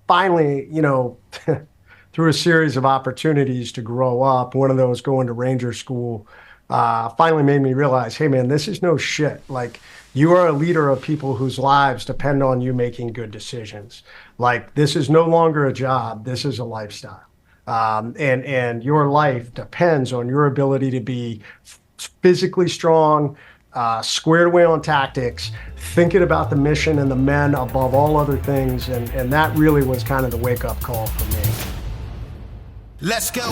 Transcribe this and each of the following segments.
finally, through a series of opportunities to grow up, one of those going to Ranger School, finally made me realize, hey man, this is no shit. Like you are a leader of people whose lives depend on you making good decisions. Like this is no longer a job. This is a lifestyle. And your life depends on your ability to be physically strong, squared away on tactics, thinking about the mission and the men above all other things. And that really was kind of the wake up call for me. Let's go.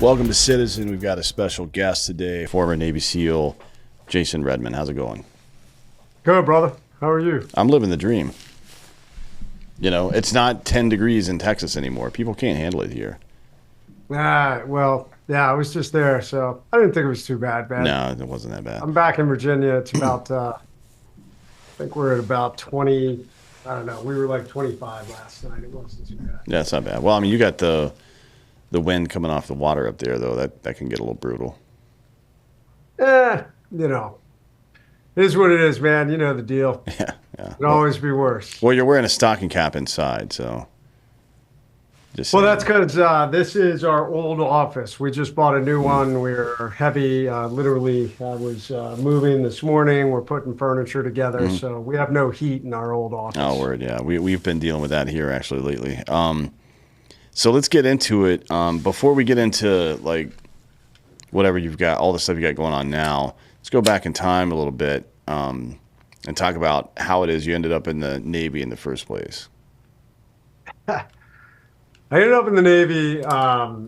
Welcome to Citizen. We've got a special guest today, former Navy SEAL Jason Redman. How's it going? Good, brother. How are you? I'm living the dream. You know, it's not 10 degrees in Texas anymore. People can't handle it here. Well, yeah, I was just there, so I didn't think it was too bad, man. No, it wasn't that bad. I'm back in Virginia. It's about, I think we're at about 20. I don't know. We were like 25 last night. It wasn't too bad. Yeah, it's not bad. Well, I mean, you got the wind coming off the water up there, though. That can get a little brutal. It is what it is, man. You know the deal. Yeah. It can always be worse. Well, you're wearing a stocking cap inside, so. Well, that's because this is our old office. We just bought a new one. We're heavy. Literally, I was moving this morning. We're putting furniture together, so we have no heat in our old office. Oh, word, yeah. We've been dealing with that here, actually, lately. So let's get into it. Before we get into, like, whatever you've got, all the stuff you got going on now, let's go back in time a little bit and talk about how it is you ended up in the Navy in the first place. I ended up in the Navy. I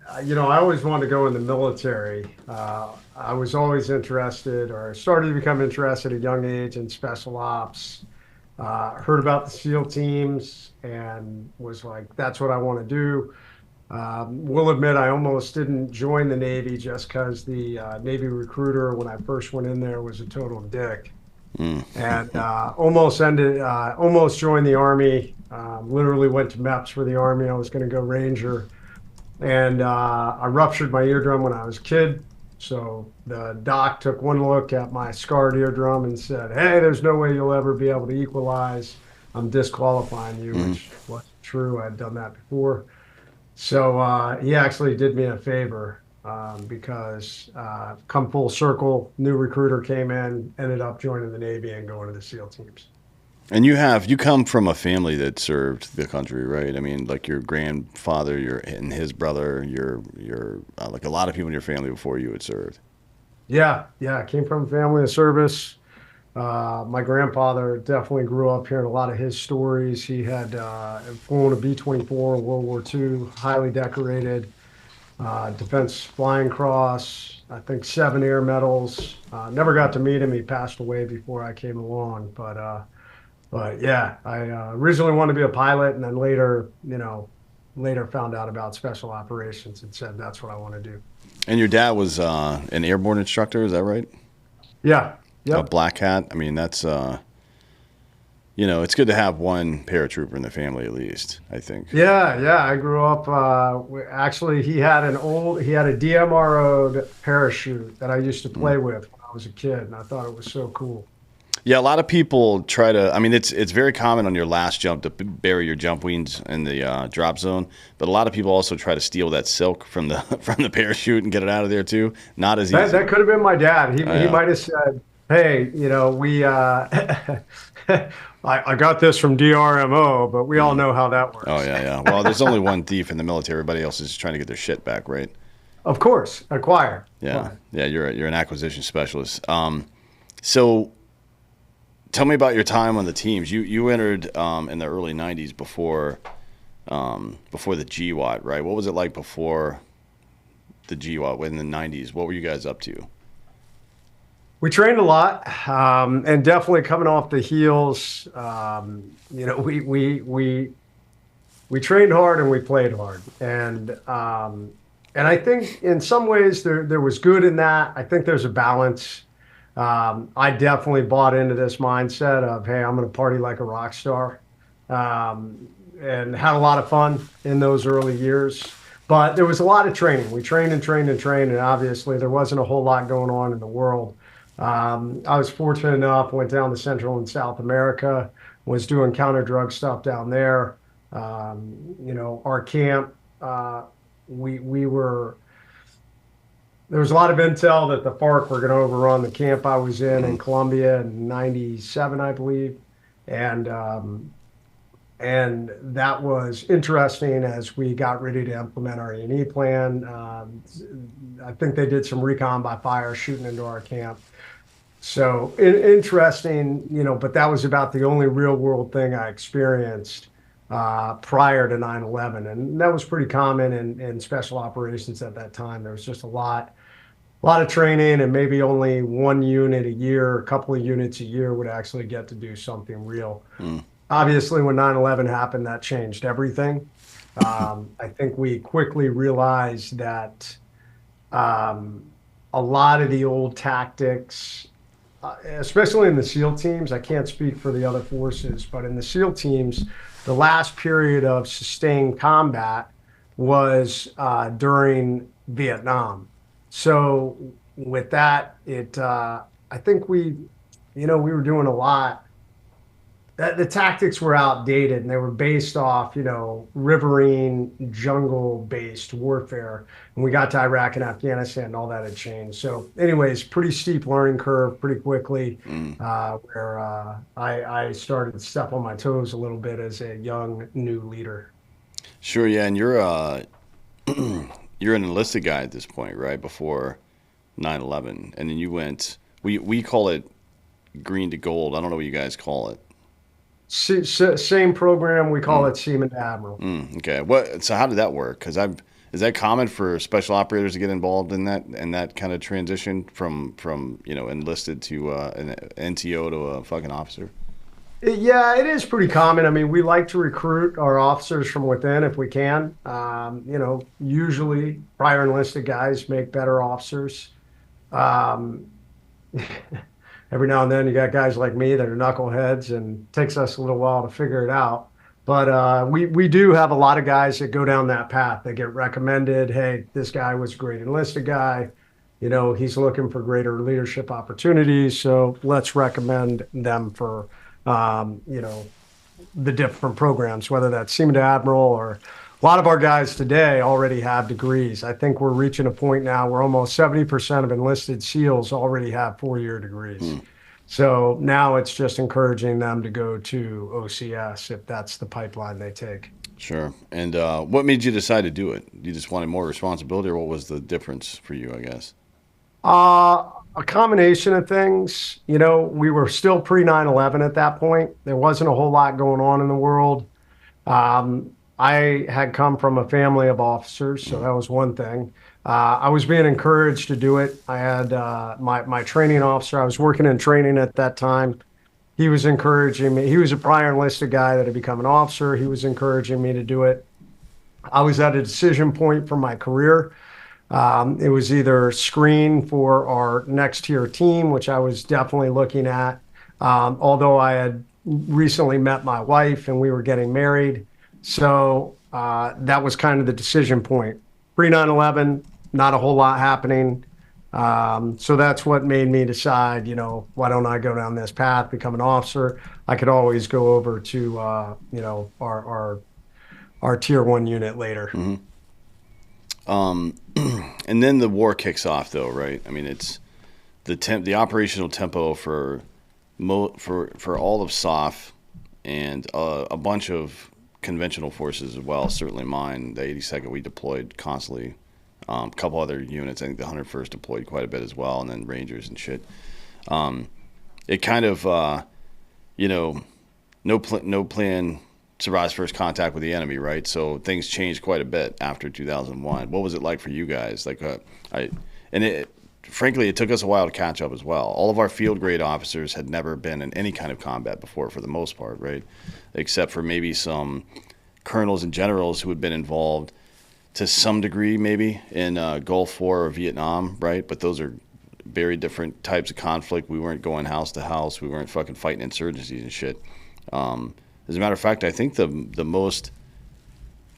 always wanted to go in the military. I was always interested, or started to become interested at a young age in special ops. Heard about the SEAL teams and was like, that's what I want to do. Will admit I almost didn't join the Navy just because the Navy recruiter, when I first went in there, was a total dick. And almost joined the Army. Literally went to MEPS for the Army. I was going to go Ranger. And I ruptured my eardrum when I was a kid. So the doc took one look at my scarred eardrum and said, hey, there's no way you'll ever be able to equalize. I'm disqualifying you, which wasn't true. I'd done that before. So he actually did me a favor because come full circle, new recruiter came in, ended up joining the Navy and going to the SEAL teams. And you come from a family that served the country, right? I mean, like your grandfather, and his brother, your like a lot of people in your family before you had served. Yeah. I came from a family of service. My grandfather definitely grew up hearing a lot of his stories. He had flown a B-24 in World War II, highly decorated, Defense Flying Cross, I think 7 air medals. Never got to meet him. He passed away before I came along, But yeah, I originally wanted to be a pilot, and then later found out about special operations and said that's what I want to do. And your dad was an airborne instructor, is that right? Yeah. Yep. A black hat. I mean, that's it's good to have one paratrooper in the family at least, I think. Yeah. I grew up. Actually, he had a DMRO'd parachute that I used to play with when I was a kid, and I thought it was so cool. Yeah, a lot of people try to. I mean, it's very common on your last jump to bury your jump wings in the drop zone, but a lot of people also try to steal that silk from the parachute and get it out of there too. Not as easy. That could have been my dad. He might have said, "Hey, we I got this from DRMO, but we all know how that works." Oh yeah. Well, there's only one thief in the military. Everybody else is just trying to get their shit back, right? Of course, acquire. Yeah. You're an acquisition specialist. So. Tell me about your time on the teams. You entered in the early '90s before the GWAT, right? What was it like before the GWAT in the '90s? What were you guys up to? We trained a lot, and definitely coming off the heels. We trained hard and we played hard, and I think in some ways there was good in that. I think there's a balance. I definitely bought into this mindset of, hey, I'm going to party like a rock star, and had a lot of fun in those early years. But there was a lot of training. We trained and trained and trained, and obviously there wasn't a whole lot going on in the world. I was fortunate enough, went down to Central and South America, was doing counter drug stuff down there. Our camp, we were there was a lot of intel that the FARC were going to overrun the camp I was in Colombia in '97, I believe, and and that was interesting as we got ready to implement our E&E plan. I think they did some recon by fire shooting into our camp. So interesting, but that was about the only real world thing I experienced prior to 9/11. And that was pretty common in special operations at that time. There was just a lot of training, and maybe only one unit a year, a couple of units a year would actually get to do something real. Obviously, when 9/11 happened, that changed everything. I think we quickly realized that a lot of the old tactics, especially in the SEAL teams, I can't speak for the other forces, but in the SEAL teams, the last period of sustained combat was during Vietnam. So with that, I think we were doing a lot. The tactics were outdated and they were based off, riverine, jungle-based warfare. And we got to Iraq and Afghanistan and all that had changed. So anyways, pretty steep learning curve pretty quickly, where I started to step on my toes a little bit as a young new leader. Sure, yeah, and you're you're an enlisted guy at this point, right? Before 9/11, and then you went. We call it green to gold. I don't know what you guys call it. Same program. We call it Seaman to Admiral. Okay. So how did that work? Because is that common for special operators to get involved in that kind of transition from enlisted to an NTO to a fucking officer? Yeah, it is pretty common. I mean, we like to recruit our officers from within if we can. Usually prior enlisted guys make better officers. Um, every now and then you got guys like me that are knuckleheads, and it takes us a little while to figure it out. But we do have a lot of guys that go down that path. They get recommended, hey, this guy was a great enlisted guy. He's looking for greater leadership opportunities, so let's recommend them for the different programs, whether that's Seaman to Admiral, or a lot of our guys today already have degrees. I think we're reaching a point now where almost 70% of enlisted SEALs already have 4-year degrees. So now it's just encouraging them to go to OCS if that's the pipeline they take. Sure. And what made you decide to do it? You just wanted more responsibility, or what was the difference for you, I guess? A combination of things. We were still pre 9/11 at that point. There wasn't a whole lot going on in the world. I had come from a family of officers, so that was one thing. I was being encouraged to do it. I had my training officer. I was working in training at that time. He was encouraging me. He was a prior enlisted guy that had become an officer. He was encouraging me to do it. I was at a decision point for my career. It was either screen for our next tier team, which I was definitely looking at, although I had recently met my wife and we were getting married. So that was kind of the decision point. Pre 9/11, not a whole lot happening. So that's what made me decide, why don't I go down this path, become an officer? I could always go over to, our tier 1 unit later. And then the war kicks off, though, right? I mean, it's the operational tempo for all of SOF and a bunch of conventional forces as well. Certainly mine, the 82nd, we deployed constantly. A couple other units, I think the 101st deployed quite a bit as well, and then Rangers and shit. It kind of, no plan survives first contact with the enemy, right? So things changed quite a bit after 2001. What was it like for you guys? Frankly, it took us a while to catch up as well. All of our field grade officers had never been in any kind of combat before, for the most part, right? Except for maybe some colonels and generals who had been involved to some degree, maybe in Gulf War or Vietnam, right? But those are very different types of conflict. We weren't going house to house. We weren't fucking fighting insurgencies and shit. As a matter of fact, I think the most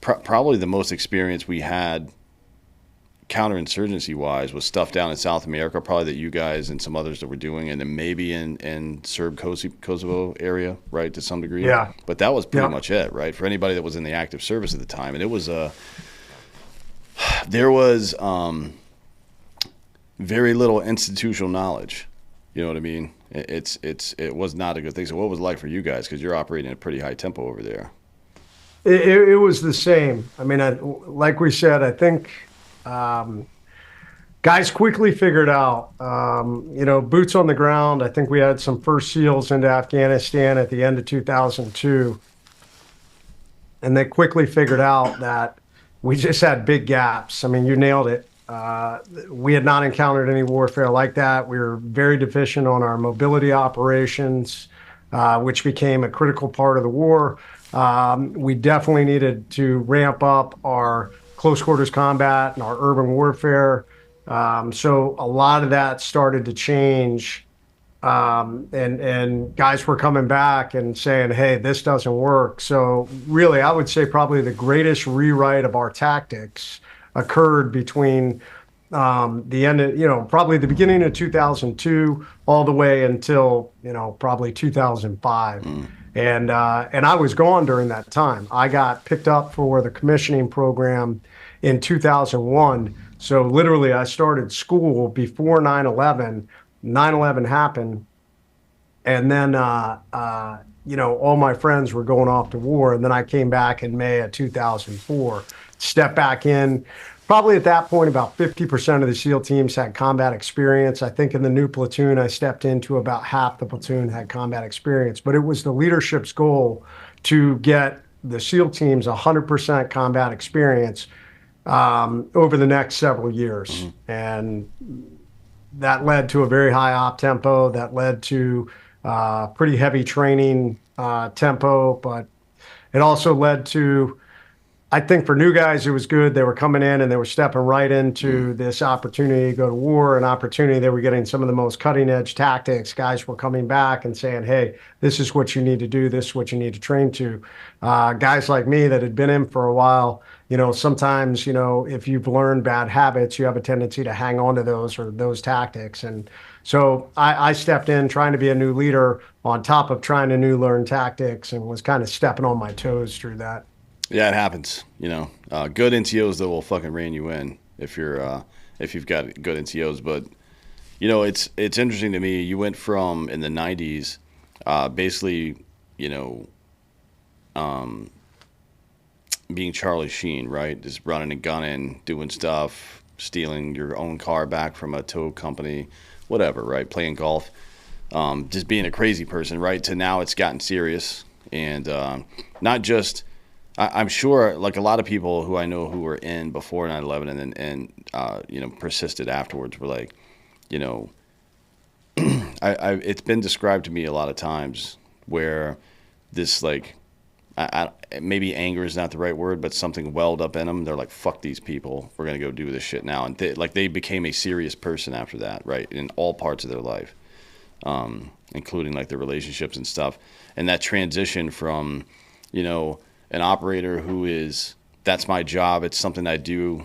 probably the most experience we had counterinsurgency wise was stuff down in South America, probably that you guys and some others that were doing, and then maybe in Serb Kosovo area, right, to some degree. Yeah. But that was pretty Yeah. much it, right, for anybody that was in the active service at the time. And it was there was very little institutional knowledge. You know what I mean? It was not a good thing. So what was it like for you guys? Because you're operating at a pretty high tempo over there. It was the same. I mean, like we said, I think guys quickly figured out, boots on the ground. I think we had some first SEALs into Afghanistan at the end of 2002. And they quickly figured out that we just had big gaps. I mean, you nailed it. We had not encountered any warfare like that. We were very deficient on our mobility operations, which became a critical part of the war. We definitely needed to ramp up our close quarters combat and our urban warfare. So a lot of that started to change. And guys were coming back and saying, hey, this doesn't work. So really, I would say probably the greatest rewrite of our tactics occurred between the end of, probably the beginning of 2002 all the way until, probably 2005. And I was gone during that time. I got picked up for the commissioning program in 2001. So literally I started school before 9/11. 9/11 happened. And then, all my friends were going off to war. And then I came back in May of 2004, stepped back in. Probably at that point, about 50% of the SEAL teams had combat experience. I think in the new platoon, I stepped into about half the platoon had combat experience. But it was the leadership's goal to get the SEAL teams 100% combat experience over the next several years. And that led to a very high op tempo. That led to pretty heavy training tempo. But it also led to, I think for new guys, it was good. They were coming in and they were stepping right into this opportunity to go to war, an opportunity. They were getting some of the most cutting edge tactics. Guys were coming back and saying, hey, this is what you need to do. This is what you need to train to. Guys like me that had been in for a while, sometimes, if you've learned bad habits, you have a tendency to hang on to those or those tactics. And so I stepped in trying to be a new leader on top of trying to learn tactics and was kind of stepping on my toes through that. Yeah, it happens. Good NCOs that will fucking rein you in if you've got good NCOs. But it's interesting to me. You went from in the '90s, basically, being Charlie Sheen, right? Just running and gunning, doing stuff, stealing your own car back from a tow company, whatever, right? Playing golf, just being a crazy person, right? To now it's gotten serious and not just. I'm sure, like a lot of people who I know who were in before 9/11 and persisted afterwards were like, it's been described to me a lot of times where this like, maybe anger is not the right word, but something welled up in them. They're like, fuck these people. We're gonna go do this shit now, and they became a serious person after that, right, in all parts of their life, including like their relationships and stuff, and that transition from, an operator who is, that's my job, it's something I do,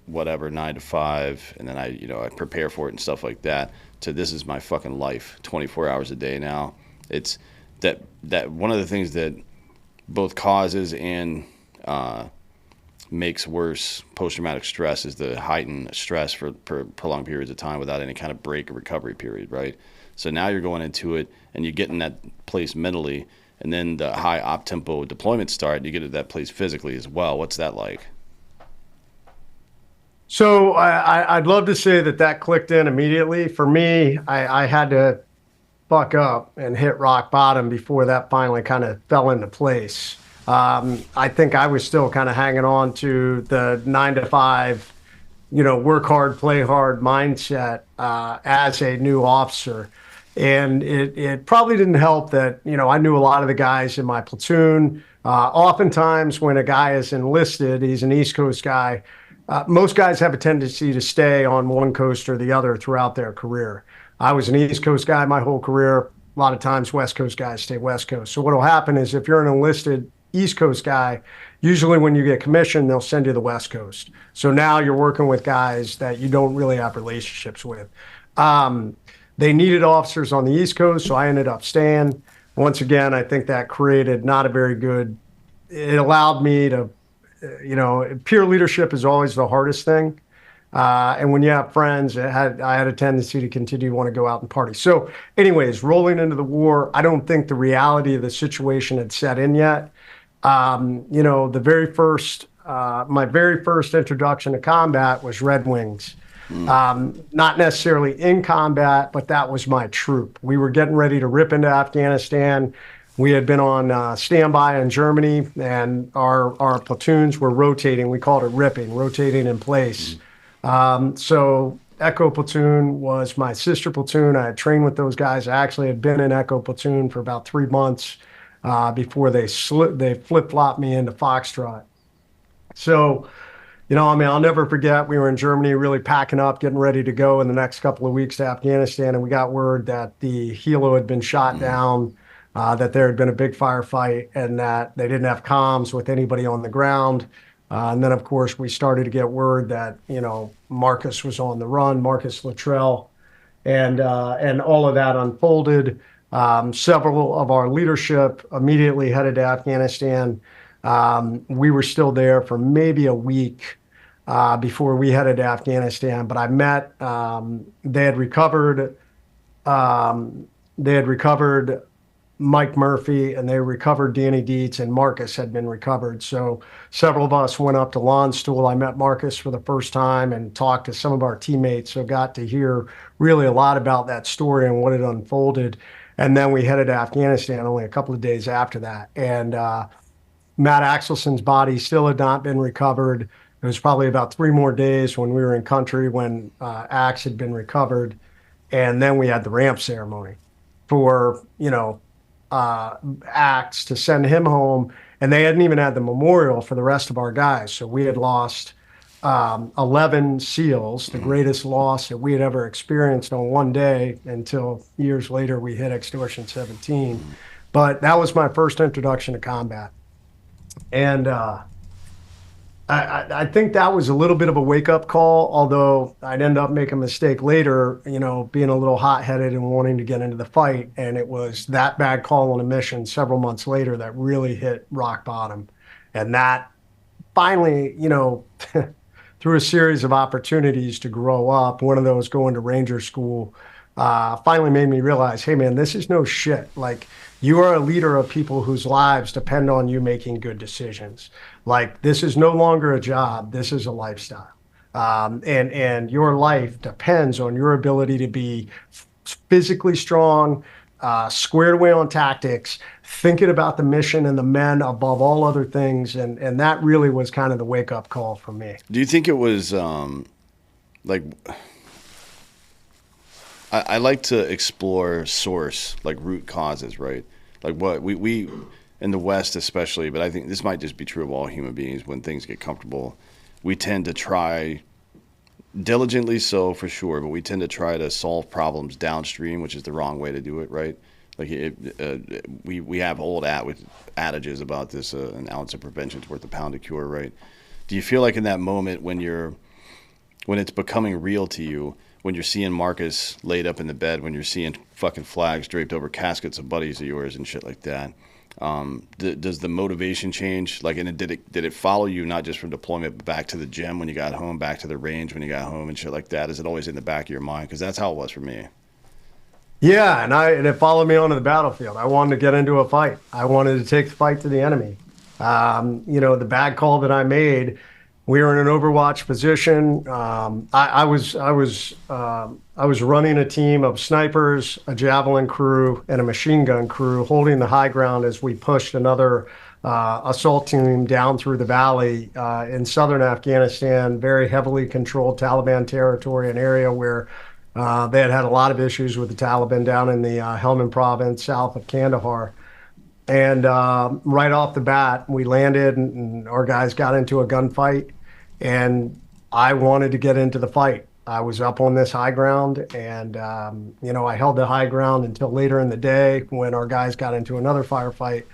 whatever, 9 to 5, and then I prepare for it and stuff like that, to this is my fucking life 24 hours a day now. It's that one of the things that both causes and makes worse post-traumatic stress is the heightened stress for prolonged periods of time without any kind of break or recovery period, right? So now you're going into it and you get in that place mentally, and then the high op tempo deployments start, you get to that place physically as well. What's that like? So I'd love to say that clicked in immediately. For me, I had to fuck up and hit rock bottom before that finally kind of fell into place. I think I was still kind of hanging on to the 9 to 5, work hard, play hard mindset as a new officer. And it probably didn't help that, I knew a lot of the guys in my platoon. Oftentimes when a guy is enlisted, he's an East Coast guy. Most guys have a tendency to stay on one coast or the other throughout their career. I was an East Coast guy my whole career. A lot of times West Coast guys stay West Coast. So what will happen is if you're an enlisted East Coast guy, usually when you get commissioned, they'll send you to the West Coast. So now you're working with guys that you don't really have relationships with. Um, they needed officers on the East Coast, so I ended up staying. Once again, I think that created not a very good, it allowed me to, peer leadership is always the hardest thing. And when you have friends, I had a tendency to continue to want to go out and party. So, anyways, rolling into the war, I don't think the reality of the situation had set in yet. The very first, my very first introduction to combat was Red Wings. Not necessarily in combat, but that was my troop. We were getting ready to rip into Afghanistan. We had been on standby in Germany, and our platoons were rotating. We called it ripping, rotating in place. So Echo Platoon was my sister platoon. I had trained with those guys. I actually had been in Echo Platoon for about 3 months before they flip-flopped me into Foxtrot. So, I'll never forget, we were in Germany really packing up, getting ready to go in the next couple of weeks to Afghanistan, and we got word that the helo had been shot down, that there had been a big firefight, and that they didn't have comms with anybody on the ground. And then, of course, we started to get word that, Marcus was on the run, Marcus Luttrell, and all of that unfolded. Several of our leadership immediately headed to Afghanistan. We were still there for maybe a week before we headed to Afghanistan. But I met, they had recovered Mike Murphy, and they recovered Danny Dietz, and Marcus had been recovered. So several of us went up to Landstuhl. I met Marcus for the first time and talked to some of our teammates, so got to hear really a lot about that story and what had unfolded. And then we headed to Afghanistan only a couple of days after that. And Matt Axelson's body still had not been recovered. It was probably about 3 more days when we were in country when Axe had been recovered. And then we had the ramp ceremony for, Axe to send him home. And they hadn't even had the memorial for the rest of our guys. So we had lost 11 SEALs, the greatest loss that we had ever experienced on one day until years later we hit Extortion 17. But that was my first introduction to combat. And I think that was a little bit of a wake-up call, although I'd end up making a mistake later, being a little hot-headed and wanting to get into the fight. And it was that bad call on a mission several months later that really hit rock bottom. And that finally, through a series of opportunities to grow up, one of those going to Ranger School, finally made me realize, hey, man, this is no shit. Like, you are a leader of people whose lives depend on you making good decisions. Like, this is no longer a job. This is a lifestyle. And your life depends on your ability to be physically strong, squared away on tactics, thinking about the mission and the men above all other things. And that really was kind of the wake-up call for me. Do you think it was I like to explore source, like root causes, right? Like what we in the West especially, but I think this might just be true of all human beings. When things get comfortable, we tend to try, diligently so for sure, but we tend to try to solve problems downstream, which is the wrong way to do it, right? Like we have old adages about this, an ounce of prevention is worth a pound of cure, right? Do you feel like in that moment when it's becoming real to you, when you're seeing Marcus laid up in the bed, when you're seeing fucking flags draped over caskets of buddies of yours and shit like that, does the motivation change? Like, and did it follow you not just from deployment, but back to the gym when you got home, back to the range when you got home and shit like that? Is it always in the back of your mind? Because that's how it was for me. Yeah, and it followed me onto the battlefield. I wanted to get into a fight. I wanted to take the fight to the enemy. The bad call that I made, we were in an Overwatch position. I was running a team of snipers, a javelin crew, and a machine gun crew, holding the high ground as we pushed another assault team down through the valley in southern Afghanistan, very heavily controlled Taliban territory, an area where they had a lot of issues with the Taliban down in the Helmand province, south of Kandahar. And right off the bat, we landed and our guys got into a gunfight, and I wanted to get into the fight. I was up on this high ground, and I held the high ground until later in the day when our guys got into another firefight.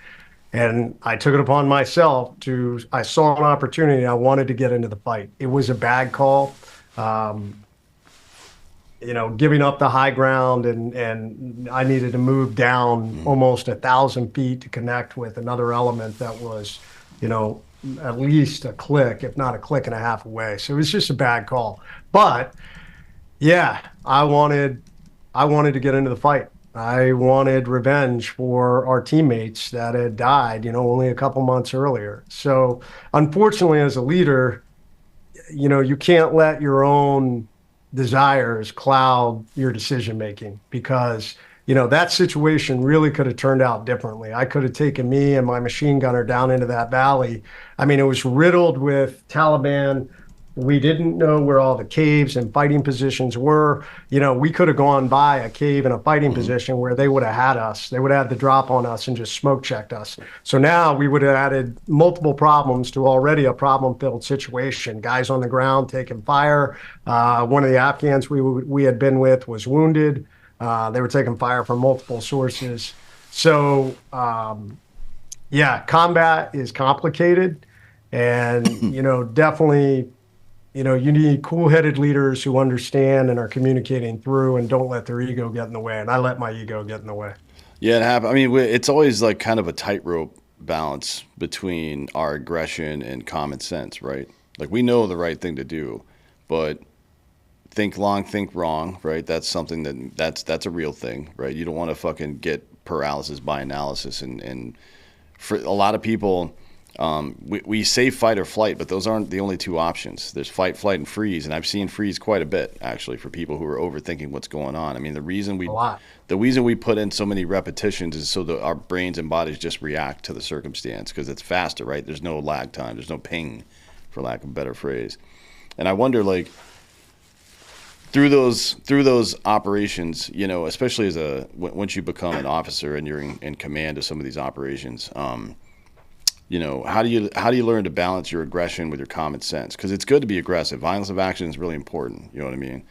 And I took it upon myself I saw an opportunity. I wanted to get into the fight. It was a bad call. Um, Giving up the high ground, and I needed to move down Mm. almost 1,000 feet to connect with another element that was, you know, at least a click, if not a click and a half away. So it was just a bad call. But yeah, I wanted to get into the fight. I wanted revenge for our teammates that had died, only a couple months earlier. So unfortunately, as a leader, you can't let your own desires cloud your decision making because, that situation really could have turned out differently. I could have taken me and my machine gunner down into that valley. I mean, it was riddled with Taliban. We didn't know where all the caves and fighting positions were. We could have gone by a cave and a fighting Mhm. position where they would have had us. They would have had the drop on us and just smoke checked us. So now we would have added multiple problems to already a problem filled situation. Guys on the ground taking fire. One of the Afghans we had been with was wounded. They were taking fire from multiple sources. So, yeah, combat is complicated. And, definitely you need cool-headed leaders who understand and are communicating through and don't let their ego get in the way. And I let my ego get in the way. Yeah, it happened. I mean, it's always like kind of a tightrope balance between our aggression and common sense, right? Like we know the right thing to do, but think long, think wrong, right? That's something that's a real thing, right? You don't want to fucking get paralysis by analysis, and for a lot of people, we say fight or flight, but those aren't the only two options. There's fight, flight, and freeze, and I've seen freeze quite a bit actually for people who are overthinking what's going on. I mean, A lot. the reason we put in so many repetitions is so that our brains and bodies just react to the circumstance because it's faster, right? There's no lag time, there's no ping, for lack of a better phrase. And I wonder, like, through those operations, especially once you become an officer and you're in command of some of these operations, how do you learn to balance your aggression with your common sense? Because it's good to be aggressive. Violence of action is really important. You know what I mean?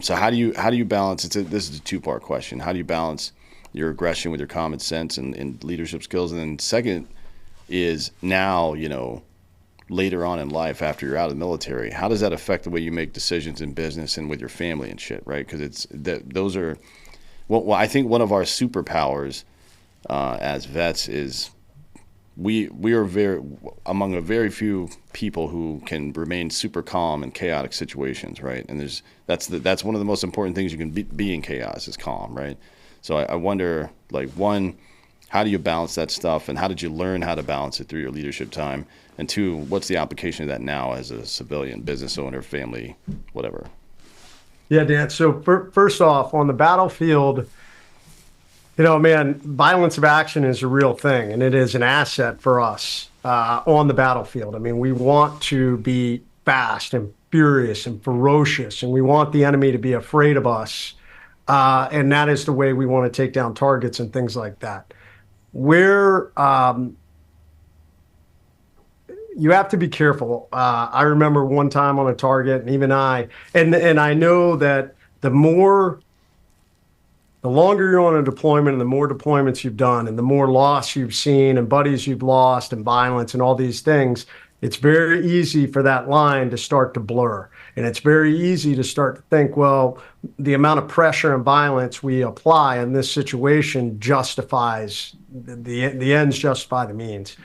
So how do you balance? This is a two-part question. How do you balance your aggression with your common sense and leadership skills? And then second is now later on in life after you're out of the military, how does that affect the way you make decisions in business and with your family and shit, right? Because those are well, I think one of our superpowers as vets is we are very among a very few people who can remain super calm in chaotic situations, right? And that's one of the most important things you can be in chaos is calm, right? So I wonder, like, one, how do you balance that stuff, and how did you learn how to balance it through your leadership time? And two, what's the application of that now as a civilian, business owner, family, whatever? Yeah, Dan. So first off, on the battlefield, man, violence of action is a real thing, and it is an asset for us on the battlefield. I mean, we want to be fast and furious and ferocious, and we want the enemy to be afraid of us. And that is the way we want to take down targets and things like that. Where you have to be careful. I remember one time on a target, and even and I know that the longer you're on a deployment and the more deployments you've done and the more loss you've seen and buddies you've lost and violence and all these things, it's very easy for that line to start to blur. And it's very easy to start to think, well, the amount of pressure and violence we apply in this situation justifies the ends justify the means.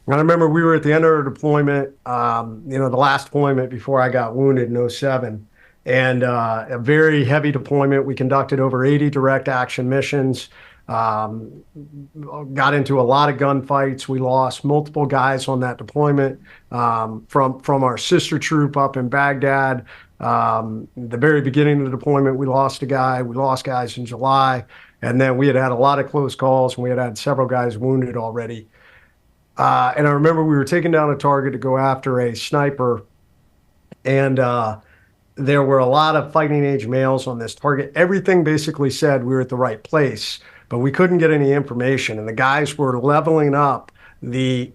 I remember we were at the end of our deployment, the last deployment before I got wounded in '07, and a very heavy deployment. We conducted over 80 direct action missions, um, got into a lot of gunfights. We lost multiple guys on that deployment from our sister troop up in Baghdad. The very beginning of the deployment, we lost a guy. We lost guys in July. And then we had had a lot of close calls, and we had had several guys wounded already. And I remember we were taking down a target to go after a sniper, and there were a lot of fighting age males on this target. Everything basically said we were at the right place, but we couldn't get any information. And the guys were leveling up the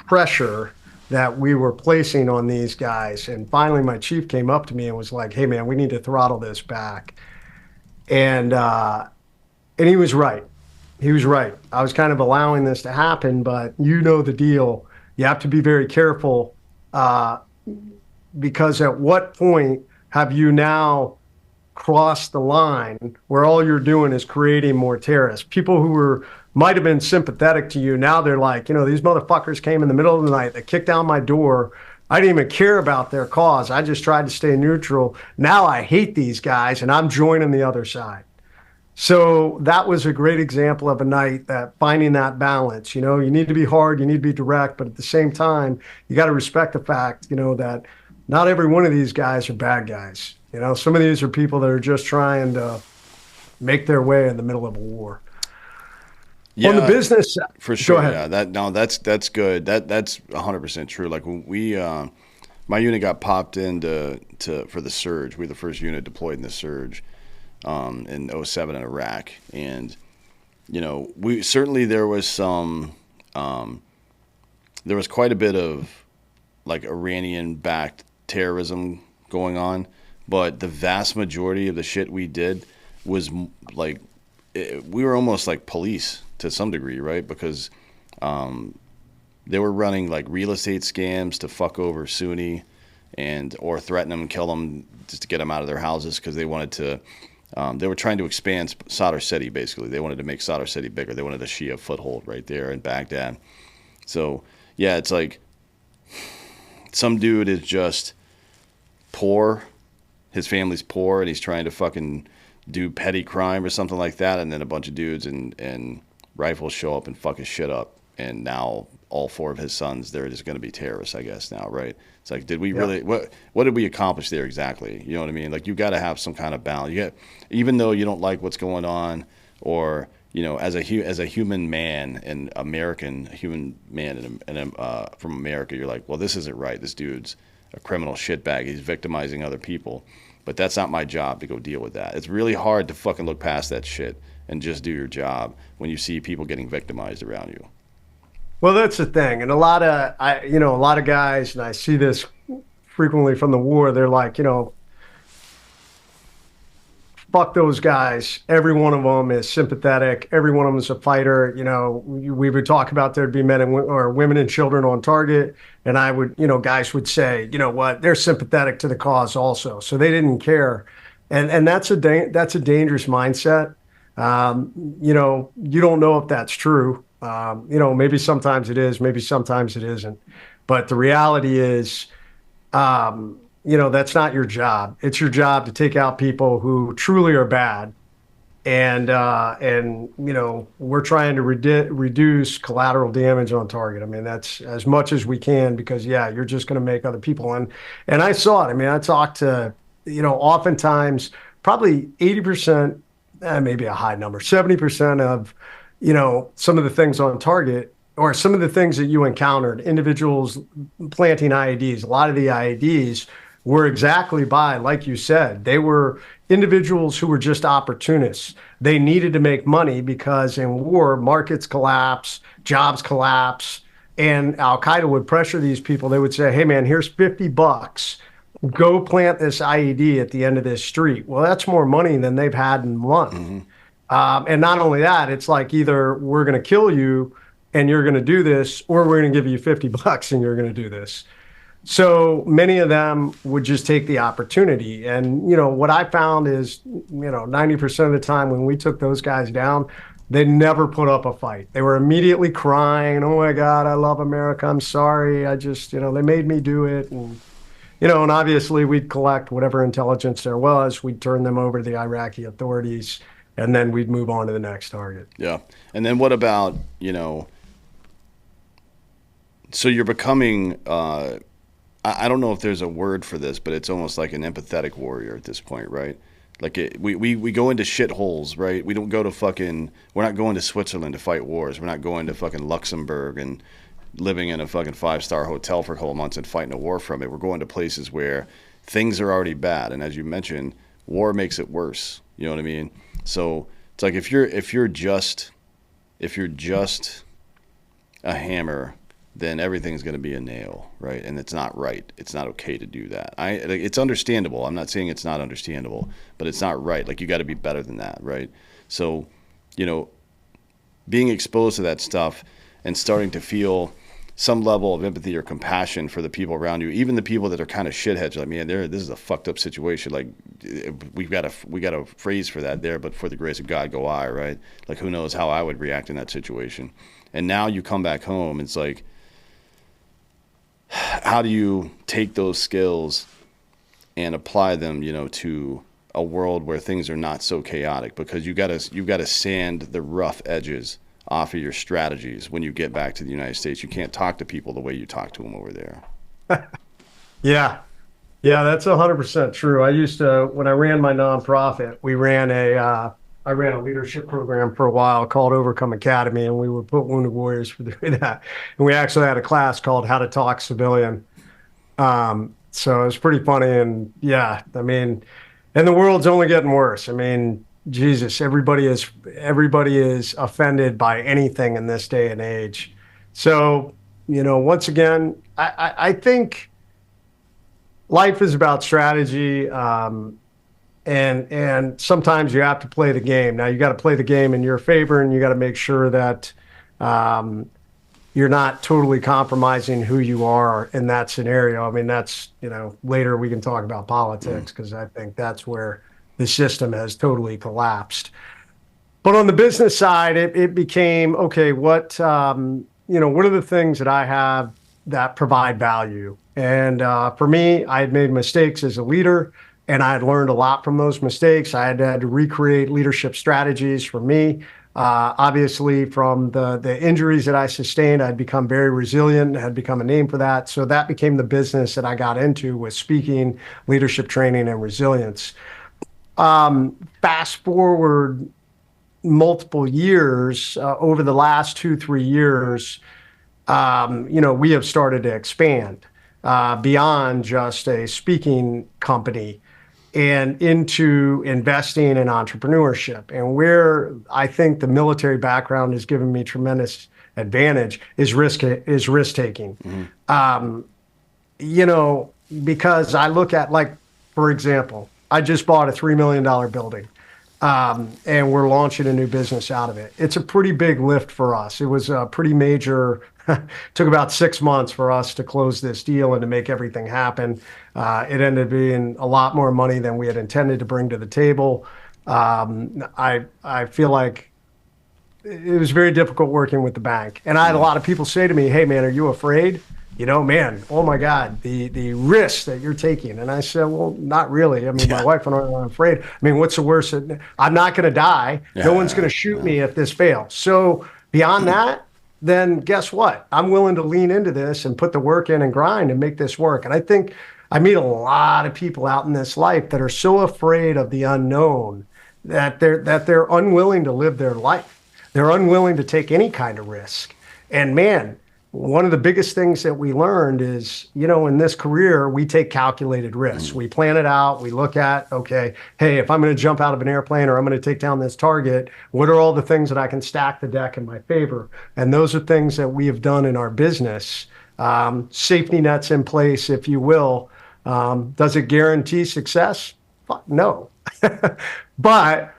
pressure that we were placing on these guys. And finally, my chief came up to me and was like, "Hey, man, we need to throttle this back." And he was right. He was right. I was kind of allowing this to happen, but you know the deal. You have to be very careful, uh, because at what point have you now crossed the line where all you're doing is creating more terrorists? People who were might have been sympathetic to you, now they're like, these motherfuckers came in the middle of the night, they kicked down my door. I didn't even care about their cause. I just tried to stay neutral. Now I hate these guys and I'm joining the other side. So that was a great example of a night that finding that balance. You need to be hard, you need to be direct, but at the same time, you got to respect the fact, that not every one of these guys are bad guys. Some of these are people that are just trying to make their way in the middle of a war. On the Yeah, business, for go sure. ahead. Yeah, that's good. That's 100% true. Like when my unit got popped into for the surge. We were the first unit deployed in the surge in '07 in Iraq, and we certainly there was quite a bit of like Iranian backed terrorism going on, but the vast majority of the shit we did was like we were almost like police to some degree, right? Because they were running like real estate scams to fuck over Sunni or threaten them and kill them just to get them out of their houses because they wanted to. They were trying to expand Sadr City, basically. They wanted to make Sadr City bigger. They wanted a Shia foothold right there in Baghdad. So, yeah, it's like some dude is just poor. His family's poor, and he's trying to fucking do petty crime or something like that. And then a bunch of dudes and rifles show up and fuck his shit up. And now all four of his sons, they're just going to be terrorists, I guess, now, right? It's like, did we really, what did we accomplish there exactly? You know what I mean? Like, you got to have some kind of balance. Even though you don't like what's going on, or, as a human man, an American human man from America, you're like, well, this isn't right. This dude's a criminal shitbag. He's victimizing other people. But that's not my job to go deal with that. It's really hard to fucking look past that shit and just do your job when you see people getting victimized around you. Well, that's the thing. And a lot of guys, and I see this frequently from the war, they're like, fuck those guys. Every one of them is sympathetic. Every one of them is a fighter. We would talk about there'd be men or women and children on target. And I would, guys would say, you know what, they're sympathetic to the cause also. So they didn't care. And that's a dangerous mindset. You don't know if that's true. Maybe sometimes it is, maybe sometimes it isn't. But the reality is, that's not your job. It's your job to take out people who truly are bad. And we're trying to reduce collateral damage on target. I mean, that's as much as we can because, yeah, you're just going to make other people. And I saw it. I mean, I talked to, oftentimes probably 80%, maybe a high number, 70% of, some of the things on target or some of the things that you encountered, individuals planting IEDs, a lot of the IEDs were exactly like you said, they were individuals who were just opportunists. They needed to make money because in war, markets collapse, jobs collapse, and Al Qaeda would pressure these people. They would say, hey, man, here's $50. Go plant this IED at the end of this street. Well, that's more money than they've had in a month. Mm-hmm. And not only that, it's like either we're going to kill you and you're going to do this, or we're going to give you $50 and you're going to do this. So many of them would just take the opportunity. And, what I found is, 90% of the time when we took those guys down, they never put up a fight. They were immediately crying. Oh my God, I love America. I'm sorry. I just, they made me do it. And obviously we'd collect whatever intelligence there was. We'd turn them over to the Iraqi authorities, and then we'd move on to the next target. Yeah. And then what about, so you're becoming, I don't know if there's a word for this, but it's almost like an empathetic warrior at this point, right? Like we go into shitholes, right? We don't go to we're not going to Switzerland to fight wars. We're not going to fucking Luxembourg and living in a fucking 5-star hotel for a couple months and fighting a war from it. We're going to places where things are already bad. And as you mentioned, war makes it worse. You know what I mean? So it's like if you're just a hammer, then everything's going to be a nail, right? And it's not right. It's not okay to do that. It's understandable. I'm not saying it's not understandable, but it's not right. Like, you got to be better than that, right? So, being exposed to that stuff and starting to feel some level of empathy or compassion for the people around you, even the people that are kind of shitheads. Like, man, this is a fucked up situation. Like, we got a phrase for that there, but for the grace of God go I, right? Like, who knows how I would react in that situation. And now you come back home, it's like, how do you take those skills and apply them, to a world where things are not so chaotic? Because you've got to sand the rough edges off of your strategies when you get back to the United States. You can't talk to people the way you talk to them over there. Yeah. Yeah, that's 100% true. I used to, when I ran my nonprofit, I ran a leadership program for a while called Overcome Academy, and we would put wounded warriors through that. And we actually had a class called How to Talk Civilian. So it was pretty funny. And yeah, I mean, and the world's only getting worse. I mean, Jesus, everybody is offended by anything in this day and age. So, once again, I think life is about strategy. And sometimes you have to play the game. Now you got to play the game in your favor, and you got to make sure that you're not totally compromising who you are in that scenario. I mean, that's, later we can talk about politics, because I think that's where the system has totally collapsed. But on the business side, it became, okay, what are the things that I have that provide value? And for me, I had made mistakes as a leader, and I had learned a lot from those mistakes. I had to recreate leadership strategies for me. Obviously, from the injuries that I sustained, I'd become very resilient, had become a name for that. So that became the business that I got into, with speaking, leadership training, and resilience. Fast forward multiple years, over the last 2-3 years, we have started to expand beyond just a speaking company and into investing in entrepreneurship. And where I think the military background has given me tremendous advantage is risk taking. Because I look at, like, for example, I just bought a $3 million building. And we're launching a new business out of it. It's a pretty big lift for us. It was a pretty major, took about 6 months for us to close this deal and to make everything happen. It ended up being a lot more money than we had intended to bring to the table. I feel like it was very difficult working with the bank. And I had a lot of people say to me, "Hey man, are you afraid? Man, oh my God, the risk that you're taking." And I said, well, not really. I mean, my wife and I are afraid. I mean, what's the worst? I'm not going to die. No one's going to shoot me if this fails. So beyond that, then guess what? I'm willing to lean into this and put the work in and grind and make this work. And I think I meet a lot of people out in this life that are so afraid of the unknown that they're unwilling to live their life. They're unwilling to take any kind of risk. And man, one of the biggest things that we learned is, in this career, we take calculated risks. We plan it out. We look at, okay, hey, if I'm going to jump out of an airplane or I'm going to take down this target, what are all the things that I can stack the deck in my favor? And those are things that we have done in our business. Safety nets in place, if you will. Does it guarantee success? No. But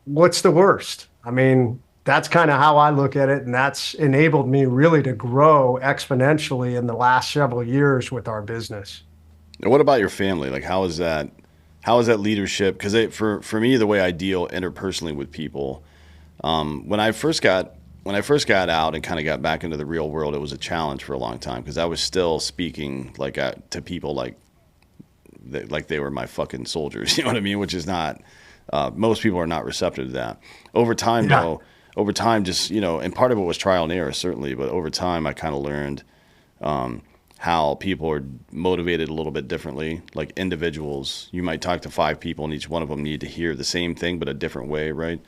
what's the worst? I mean, that's kind of how I look at it. And that's enabled me really to grow exponentially in the last several years with our business. And what about your family? Like, how is that leadership? Because for me, the way I deal interpersonally with people, when I first got out and kind of got back into the real world, it was a challenge for a long time, because I was still speaking to people like they were my fucking soldiers. You know what I mean? Which is not, most people are not receptive to that. Over time, though, just, and part of it was trial and error, certainly, but over time I kind of learned how people are motivated a little bit differently. Like individuals, you might talk to 5 people and each one of them need to hear the same thing but a different way, right?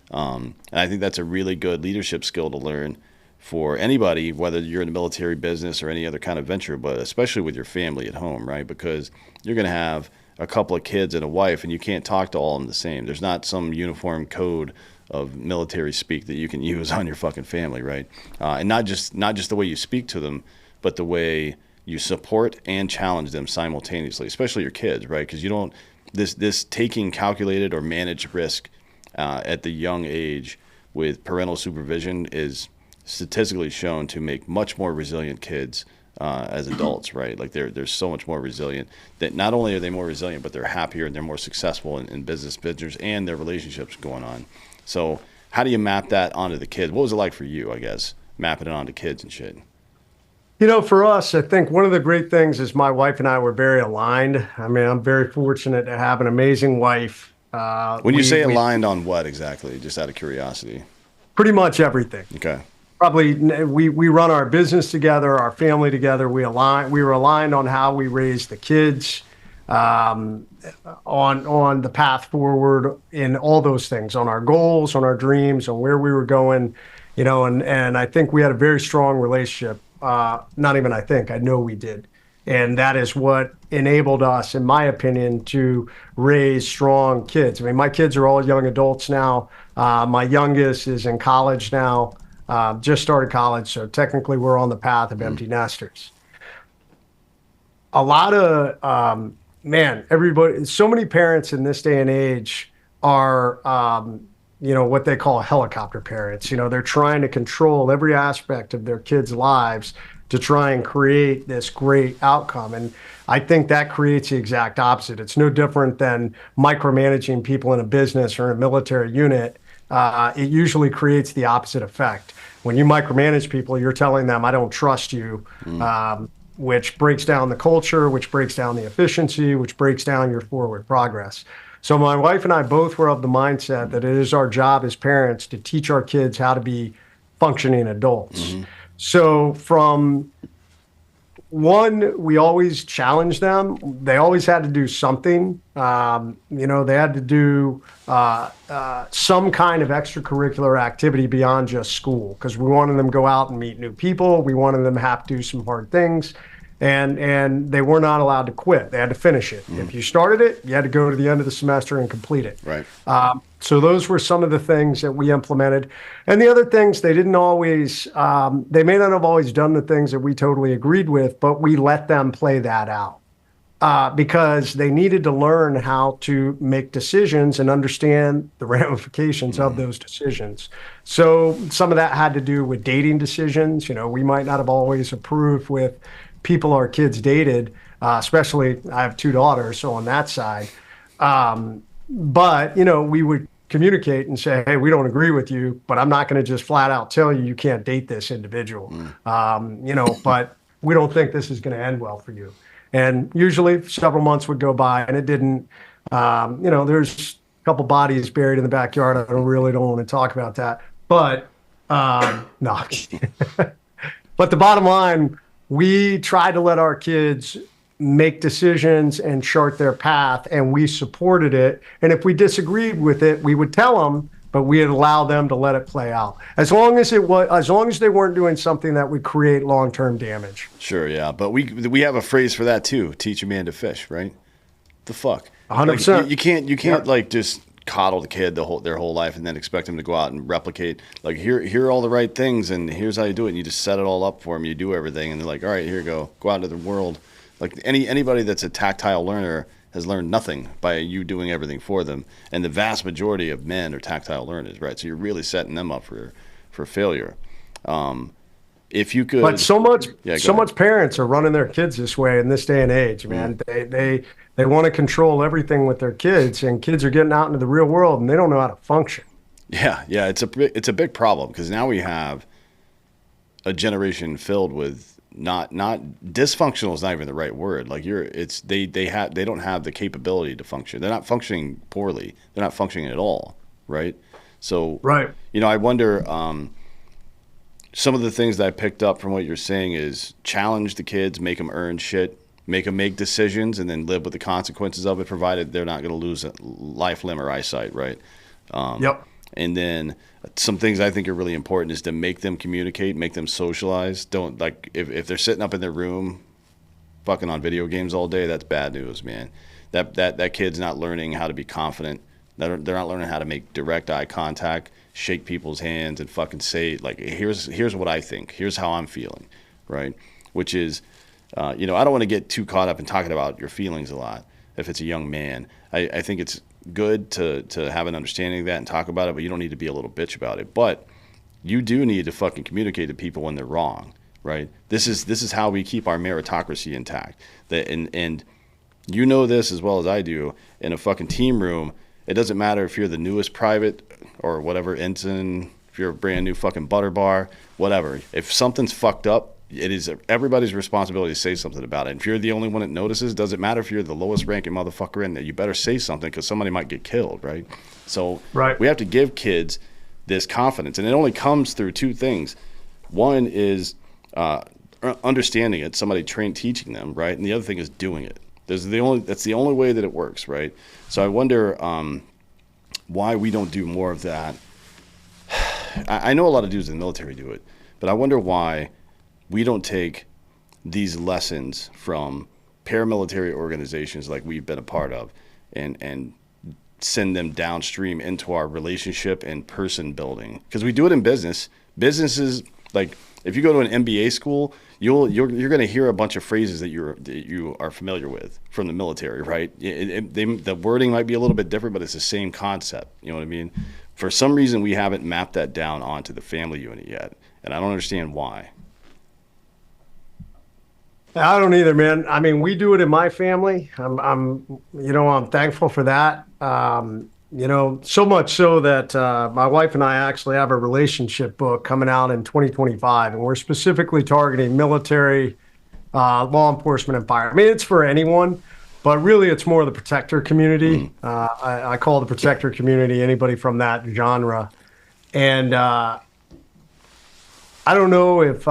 And I think that's a really good leadership skill to learn for anybody, whether you're in the military business or any other kind of venture, but especially with your family at home, right? Because you're going to have a couple of kids and a wife, and you can't talk to all of them the same. There's not some uniform code of military speak that you can use on your fucking family, right? And not just the way you speak to them, but the way you support and challenge them simultaneously, especially your kids, right? Because you don't, this taking calculated or managed risk at the young age with parental supervision is statistically shown to make much more resilient kids as adults, right? Like they're so much more resilient that not only are they more resilient, but they're happier and they're more successful in business ventures and their relationships going on. So how do you map that onto the kids? What was it like for you, I guess, mapping it onto kids and shit? For us, I think one of the great things is my wife and I were very aligned. I mean, I'm very fortunate to have an amazing wife. When you say aligned on what exactly, just out of curiosity? Pretty much everything. Okay. Probably we run our business together, our family together. We were aligned on how we raise the kids, on the path forward in all those things, on our goals, on our dreams, on where we were going, and I think we had a very strong relationship. Not even I think, I know we did. And that is what enabled us, in my opinion, to raise strong kids. I mean, my kids are all young adults now. My youngest is in college now, just started college. So technically we're on the path of empty nesters. A lot of, everybody, so many parents in this day and age are, what they call helicopter parents. They're trying to control every aspect of their kids' lives to try and create this great outcome. And I think that creates the exact opposite. It's no different than micromanaging people in a business or a military unit. It usually creates the opposite effect. When you micromanage people, you're telling them, I don't trust you, which breaks down the culture, which breaks down the efficiency, which breaks down your forward progress. So my wife and I both were of the mindset that it is our job as parents to teach our kids how to be functioning adults. So from one, we always challenged them. They always had to do something. They had to do some kind of extracurricular activity beyond just school, because we wanted them to go out and meet new people. We wanted them to have to do some hard things. And they were not allowed to quit. They had to finish it. If you started it, you had to go to the end of the semester and complete it. Right. So those were some of the things that we implemented. And the other things, they didn't always, they may not have always done the things that we totally agreed with, but we let them play that out because they needed to learn how to make decisions and understand the ramifications of those decisions. So some of that had to do with dating decisions. We might not have always approved with people our kids dated, especially I have two daughters, so on that side. But, we would communicate and say, hey, we don't agree with you, but I'm not going to just flat out tell you can't date this individual. But we don't think this is going to end well for you. And usually several months would go by and it didn't. There's a couple bodies buried in the backyard. I don't want to talk about that. But no. But the bottom line, we try to let our kids make decisions and chart their path, and we supported it. And if we disagreed with it, we would tell them, but we'd allow them to let it play out. As long as they weren't doing something that would create long-term damage. Sure, yeah. But we have a phrase for that too: teach a man to fish, right? The fuck. 100%. Like, you can't like just coddle the kid their whole life and then expect them to go out and replicate. Like here are all the right things and here's how you do it. And you just set it all up for them. You do everything and they're like, all right, here you go out into the world. Like anybody that's a tactile learner has learned nothing by you doing everything for them. And the vast majority of men are tactile learners, right? So you're really setting them up for failure. If you could, but so much parents are running their kids this way in this day and age, man. They want to control everything with their kids, and kids are getting out into the real world and they don't know how to function. Yeah, it's a big problem because now we have a generation filled with not dysfunctional is not even the right word. Like they don't have the capability to function. They're not functioning poorly. They're not functioning at all, right? So right. I wonder. Some of the things that I picked up from what you're saying is challenge the kids, make them earn shit, make them make decisions, and then live with the consequences of it, provided they're not going to lose a life, limb, or eyesight, right? Yep. And then some things I think are really important is to make them communicate, make them socialize. Don't, like, if they're sitting up in their room fucking on video games all day, that's bad news, man. That kid's not learning how to be confident. They're not learning how to make direct eye contact, shake people's hands, and fucking say, like, here's what I think. Here's how I'm feeling, right? Which is, I don't want to get too caught up in talking about your feelings a lot if it's a young man. I think it's good to have an understanding of that and talk about it, but you don't need to be a little bitch about it. But you do need to fucking communicate to people when they're wrong, right? This is how we keep our meritocracy intact. And you know this as well as I do. In a fucking team room, it doesn't matter if you're the newest private or whatever ensign, if you're a brand new fucking butter bar, whatever. If something's fucked up, it is everybody's responsibility to say something about it. And if you're the only one that notices, doesn't matter if you're the lowest ranking motherfucker in there, you better say something because somebody might get killed, right? So we have to give kids this confidence, and it only comes through two things. One is understanding it, somebody teaching them, right? And the other thing is doing it. That's the only way that it works, right? So I wonder why we don't do more of that. I know a lot of dudes in the military do it, but I wonder why we don't take these lessons from paramilitary organizations like we've been a part of and send them downstream into our relationship and person building. Because we do it in business. Businesses, like if you go to an MBA school, you're going to hear a bunch of phrases that you are familiar with from the military, right? The wording might be a little bit different, but it's the same concept. You know what I mean? For some reason, we haven't mapped that down onto the family unit yet, and I don't understand why. I don't either, man. I mean, we do it in my family. I'm thankful for that. So much so that my wife and I actually have a relationship book coming out in 2025, and we're specifically targeting military, law enforcement, and fire. I mean, it's for anyone, but really it's more the protector community. I call the protector community anybody from that genre. And I don't know if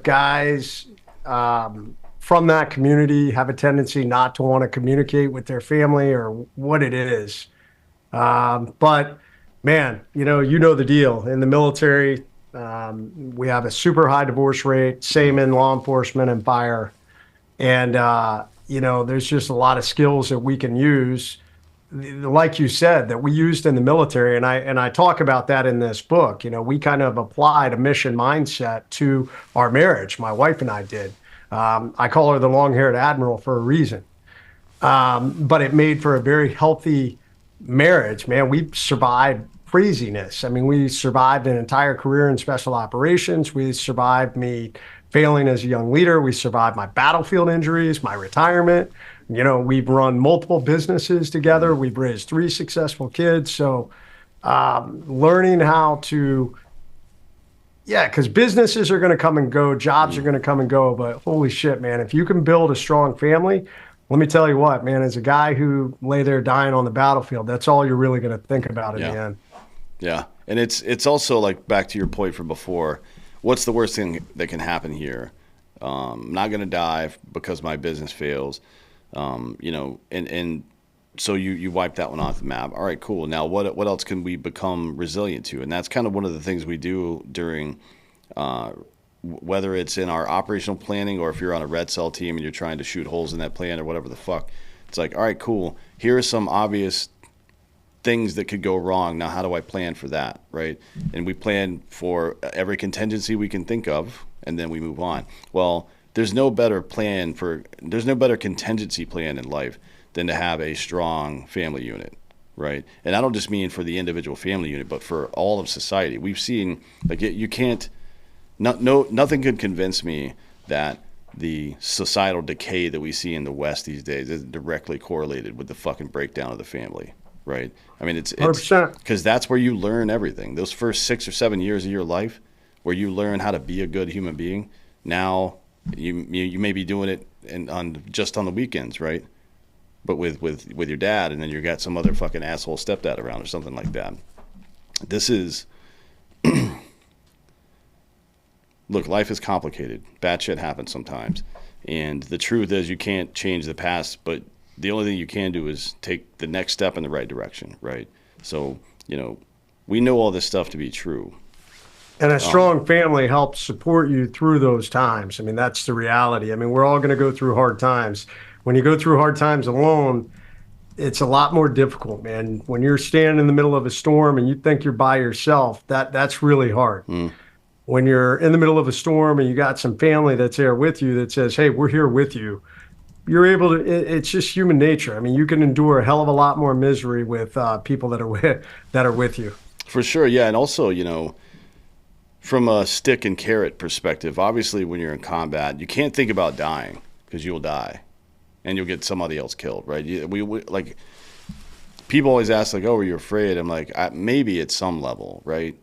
guys from that community have a tendency not to want to communicate with their family or what it is. But man, you know the deal. In the military, we have a super high divorce rate, same in law enforcement and fire. And, there's just a lot of skills that we can use, like you said, that we used in the military. And I talk about that in this book. We kind of applied a mission mindset to our marriage. My wife and I did. I call her the long-haired admiral for a reason. But it made for a very healthy marriage, man. We survived craziness. I mean, we survived an entire career in special operations. We survived me failing as a young leader. We survived my battlefield injuries, my retirement. We've run multiple businesses together. We've raised 3 successful kids. So learning how to, because businesses are going to come and go, jobs are going to come and go, but holy shit, man, if you can build a strong family, let me tell you what, man, as a guy who lay there dying on the battlefield, that's all you're really going to think about in the end. Yeah. And it's also like back to your point from before, what's the worst thing that can happen here? I'm not going to die because my business fails. And so you wipe that one off the map. All right, cool. Now what else can we become resilient to? And that's kind of one of the things we do during, whether it's in our operational planning or if you're on a red cell team and you're trying to shoot holes in that plan or whatever the fuck. It's like, all right, cool. Here are some obvious things that could go wrong. Now, how do I plan for that, right? And we plan for every contingency we can think of, and then we move on. Well, there's no better contingency plan in life than to have a strong family unit, right? And I don't just mean for the individual family unit, but for all of society. We've seen, like, nothing could convince me that the societal decay that we see in the West these days is directly correlated with the fucking breakdown of the family, right? I mean, it's 100%. Because that's where you learn everything. Those first 6 or 7 years of your life, where you learn how to be a good human being. Now you may be doing it just on the weekends, right? But with your dad, and then you got some other fucking asshole stepdad around or something like that. This is look, life is complicated. Bad shit happens sometimes, and the truth is you can't change the past, but the only thing you can do is take the next step in the right direction, right? So, we know all this stuff to be true. And a strong family helps support you through those times. I mean, that's the reality. I mean, we're all going to go through hard times. When you go through hard times alone, it's a lot more difficult, man. When you're standing in the middle of a storm and you think you're by yourself, that's really hard. When you're in the middle of a storm and you got some family that's there with you that says, hey, we're here with you, you're able to, it's just human nature. I mean, you can endure a hell of a lot more misery with people that are with you. For sure, yeah, and also, from a stick and carrot perspective, obviously, when you're in combat, you can't think about dying because you'll die, and you'll get somebody else killed, right? We like people always ask like, "Oh, are you afraid?" I'm like, maybe at some level, right?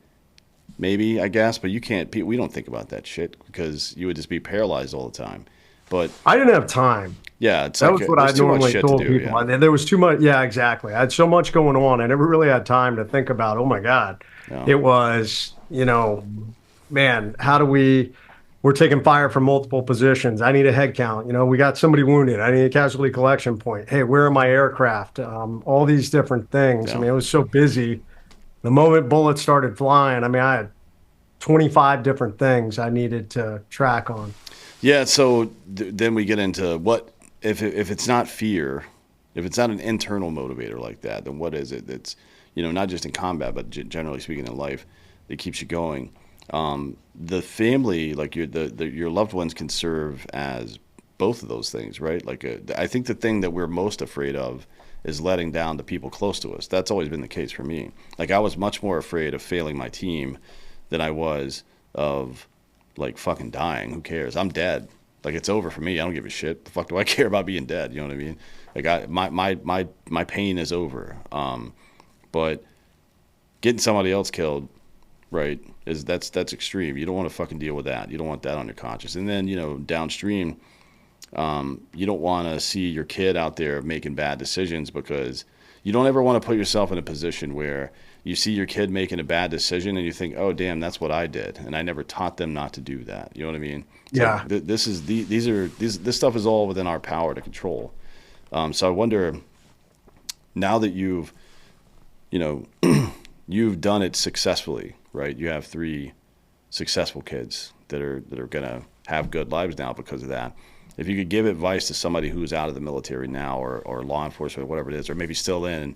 Maybe, I guess, but you can't. We don't think about that shit because you would just be paralyzed all the time. But I didn't have time. yeah, it's That like was what I there's too much normally shit to told do. people. Yeah, And there was too much. Yeah, exactly. I had so much going on. I never really had time to think about, oh my God. yeah, It was, man, we're taking fire from multiple positions. I need a head count. We got somebody wounded. I need a casualty collection point. Hey, where are my aircraft? All these different things. I yeah. mean, it was so busy. The moment bullets started flying, I mean, I had 25 different things I needed to track on. Yeah, so then we get into what if it's not fear, if it's not an internal motivator like that, then what is it? That's not just in combat, but generally speaking in life, that keeps you going. The family, like your loved ones, can serve as both of those things, right? Like I think the thing that we're most afraid of is letting down the people close to us. That's always been the case for me. Like I was much more afraid of failing my team than I was of like fucking dying. Who cares? I'm dead. Like it's over for me. I don't give a shit. The fuck do I care about being dead? You know what I mean? Like my pain is over. But getting somebody else killed, right? That's extreme. You don't want to fucking deal with that. You don't want that on your conscience. And then downstream, you don't want to see your kid out there making bad decisions because you don't ever want to put yourself in a position where you see your kid making a bad decision and you think, oh damn, that's what I did, and I never taught them not to do that. You know what I mean? Yeah. So this stuff is all within our power to control. So I wonder, now that you've you've done it successfully, right? You have 3 successful kids that are gonna have good lives now because of that. If you could give advice to somebody who's out of the military now or law enforcement, whatever it is, or maybe still in,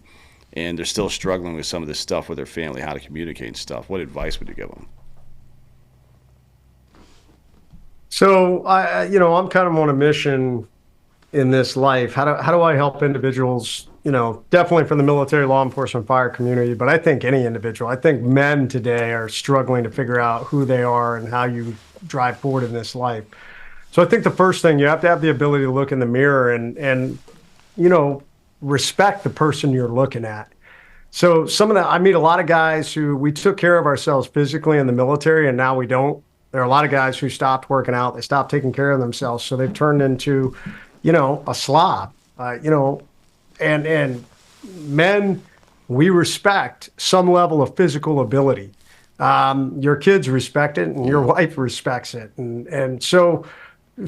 and they're still struggling with some of this stuff with their family, how to communicate and stuff, what advice would you give them? So I'm kind of on a mission in this life. How do I help individuals? Definitely from the military, law enforcement, fire community, but I think any individual. I think men today are struggling to figure out who they are and how you drive forward in this life. So I think the first thing, you have to have the ability to look in the mirror and respect the person you're looking at. So I meet a lot of guys who we took care of ourselves physically in the military and now we don't. There are a lot of guys who stopped working out. They stopped taking care of themselves. So they've turned into, a slob, and men, we respect some level of physical ability. Your kids respect it and your wife respects it. And so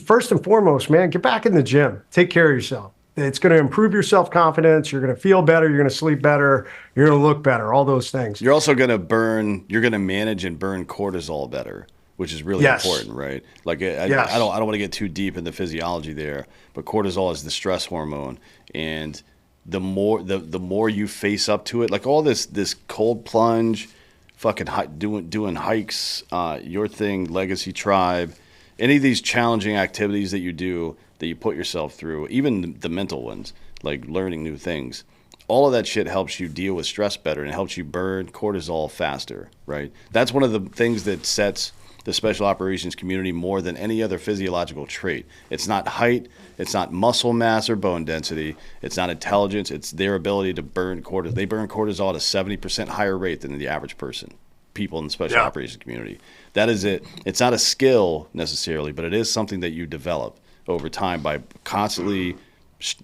first and foremost, man, get back in the gym, take care of yourself. It's going to improve your self-confidence. You're going to feel better. You're going to sleep better. You're going to look better, all those things. You're also going to manage and burn cortisol better, which is really important, right? Like I don't want to get too deep in the physiology there, but cortisol is the stress hormone, and the more you face up to it, like all this cold plunge, fucking doing hikes, your thing, Legacy Tribe, any of these challenging activities that you do that you put yourself through, even the mental ones, like learning new things, all of that shit helps you deal with stress better and it helps you burn cortisol faster, right? That's one of the things that sets the special operations community more than any other physiological trait. It's not height, it's not muscle mass or bone density, it's not intelligence, it's their ability to burn cortisol. They burn cortisol at a 70% higher rate than the average person, people in the special operations community. That is it. It's not a skill necessarily, but it is something that you develop over time by constantly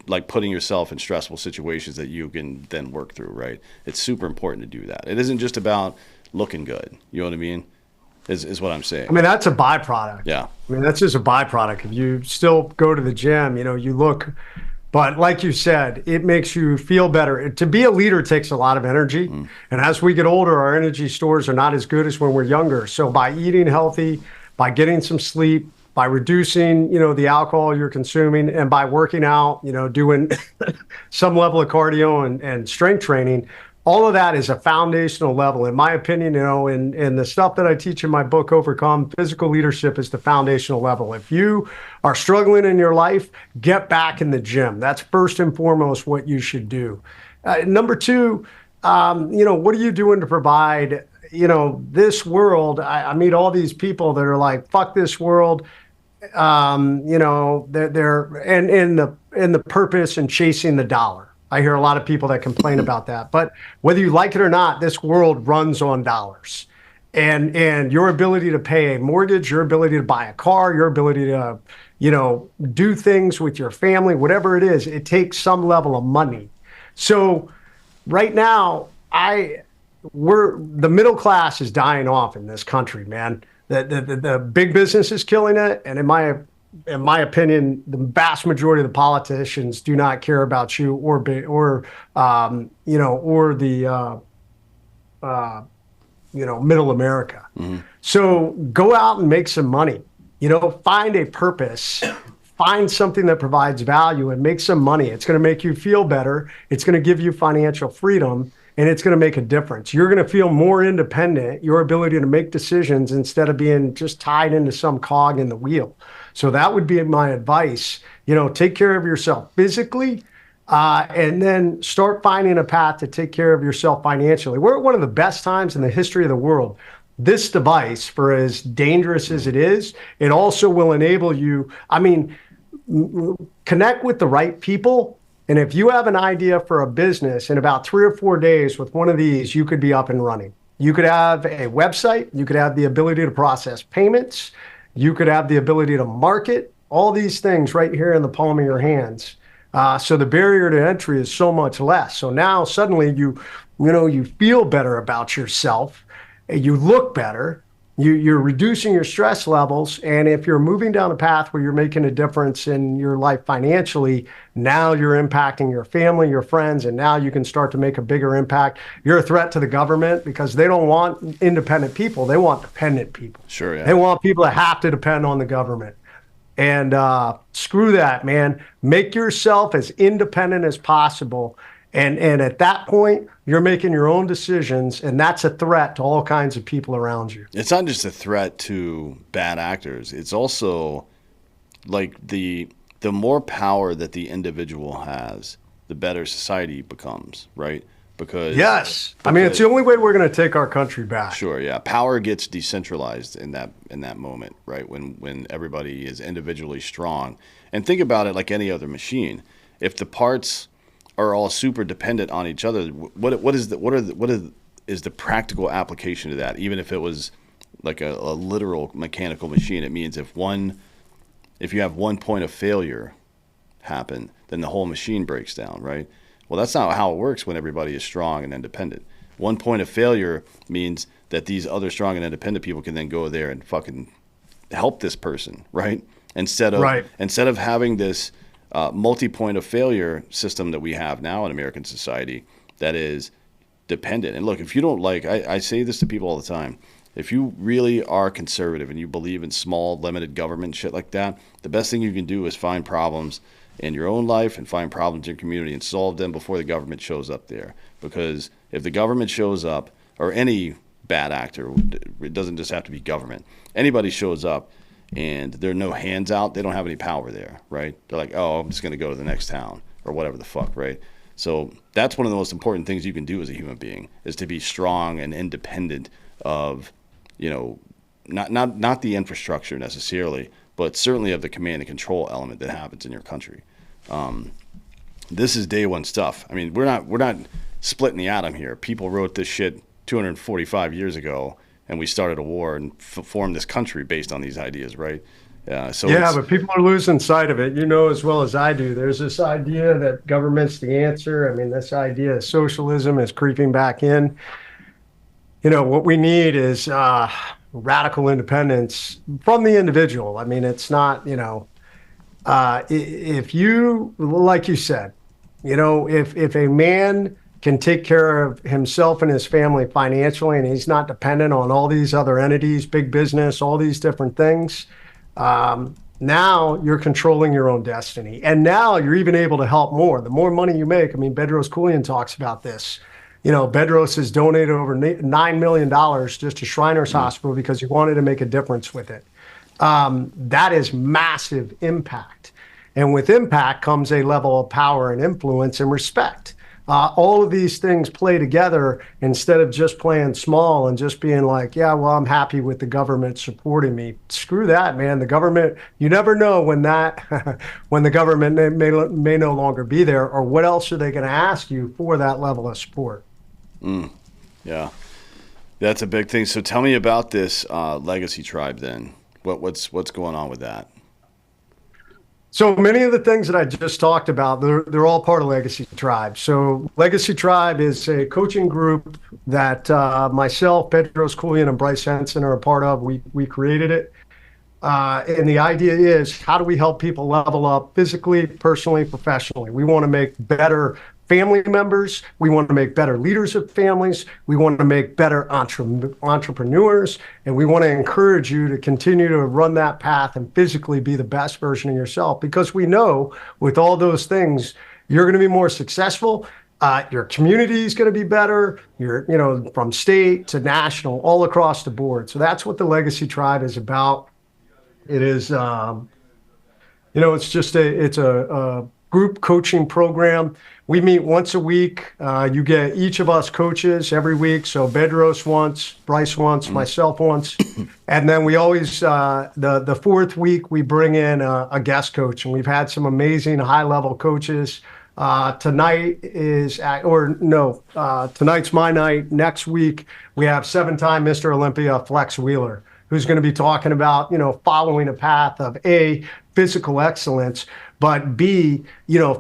like putting yourself in stressful situations that you can then work through, right? It's super important to do that. It isn't just about looking good. You know what I mean? Is what I'm saying. I mean, that's a byproduct. Yeah. I mean, that's just a byproduct. If you still go to the gym, you look, but like you said, it makes you feel better. To be a leader takes a lot of energy. And as we get older, our energy stores are not as good as when we're younger. So by eating healthy, by getting some sleep, by reducing, the alcohol you're consuming, and by working out, doing some level of cardio and strength training, all of that is a foundational level. In my opinion, in the stuff that I teach in my book, Overcome, physical leadership is the foundational level. If you are struggling in your life, get back in the gym. That's first and foremost what you should do. Number two, what are you doing to provide, this world? I meet all these people that are like, fuck this world. They're and in the purpose and chasing the dollar. I hear a lot of people that complain about that. But whether you like it or not, this world runs on dollars. And your ability to pay a mortgage, your ability to buy a car, your ability to, do things with your family, whatever it is, it takes some level of money. So right now, the middle class is dying off in this country, man. The big business is killing it, and in my opinion, the vast majority of the politicians do not care about you or middle America. Mm-hmm. So go out and make some money. Find a purpose. Find something that provides value and make some money. It's going to make you feel better. It's going to give you financial freedom, and it's going to make a difference. You're going to feel more independent, your ability to make decisions instead of being just tied into some cog in the wheel. So that would be my advice. Take care of yourself physically, and then start finding a path to take care of yourself financially. We're at one of the best times in the history of the world. This device, for as dangerous as it is, it also will enable you, connect with the right people. And if you have an idea for a business, in about 3 or 4 days with one of these, you could be up and running. You could have a website. You could have the ability to process payments. You could have the ability to market. All these things right here in the palm of your hands. So the barrier to entry is so much less. So now suddenly you feel better about yourself. You look better. You're reducing your stress levels. And if you're moving down a path where you're making a difference in your life financially, now you're impacting your family, your friends, and now you can start to make a bigger impact. You're a threat to the government because they don't want independent people. They want dependent people. Sure, yeah. They want people that have to depend on the government. And screw that, man. Make yourself as independent as possible. And at that point, you're making your own decisions, and that's a threat to all kinds of people around you. It's not just a threat to bad actors. It's also like the more power that the individual has, the better society becomes, right? Because it's the only way we're going to take our country back. Sure, yeah. Power gets decentralized in that moment, right? When everybody is individually strong. And think about it like any other machine. If the parts are all super dependent on each other, what is the practical application to that? Even if it was like a literal mechanical machine, it means if you have one point of failure happen, then the whole machine breaks down, right? Well, that's not how it works when everybody is strong and independent. One point of failure means that these other strong and independent people can then go there and fucking help this person, right? Instead of having this multi-point of failure system that we have now in American society that is dependent. And look, if you don't I say this to people all the time, if you really are conservative and you believe in small, limited government shit like that, the best thing you can do is find problems in your own life and find problems in your community and solve them before the government shows up there. Because if the government shows up, or any bad actor, it doesn't just have to be government, anybody shows up and there are no hands out, they don't have any power there, right? They're like, oh, I'm just going to go to the next town or whatever the fuck, right? So that's one of the most important things you can do as a human being, is to be strong and independent of, not the infrastructure necessarily, but certainly of the command and control element that happens in your country. This is day one stuff. I mean, we're not splitting the atom here. People wrote this shit 245 years ago, and we started a war and formed this country based on these ideas, right? But people are losing sight of it. You know as well as I do. There's this idea that government's the answer. I mean, this idea of socialism is creeping back in. What we need is radical independence from the individual. I mean, it's not, if you, like you said, if a man can take care of himself and his family financially, and he's not dependent on all these other entities, big business, all these different things, now you're controlling your own destiny. And now you're even able to help more. The more money you make, I mean, Bedros Keuilian talks about this. Bedros has donated over $9 million just to Shriners Hospital because he wanted to make a difference with it. That is massive impact. And with impact comes a level of power and influence and respect. All of these things play together instead of just playing small and just being like, yeah, well, I'm happy with the government supporting me. Screw that, man. The government, you never know when when the government may no longer be there, or what else are they going to ask you for that level of support. Yeah, that's a big thing. So tell me about this legacy tribe then. What's going on with that? So many of the things that I just talked about, they're all part of Legacy Tribe. So Legacy Tribe is a coaching group that myself, Pedro Sculian, and Bryce Henson are a part of. We created it. And the idea is, how do we help people level up physically, personally, professionally? We want to make better family members. We want to make better leaders of families. We want to make better entrepreneurs. And we want to encourage you to continue to run that path and physically be the best version of yourself. Because we know with all those things, you're going to be more successful. Your community is going to be better. From state to national, all across the board. So that's what the Legacy Tribe is about. It is, it's a group coaching program. We meet once a week. You get each of us coaches every week. So Bedros once, Bryce once, myself once. And then we always, the fourth week, we bring in a guest coach. And we've had some amazing high-level coaches. Tonight's my night. Next week, we have 7-time Mr. Olympia, Flex Wheeler, who's going to be talking about, following a path of A, physical excellence, but B,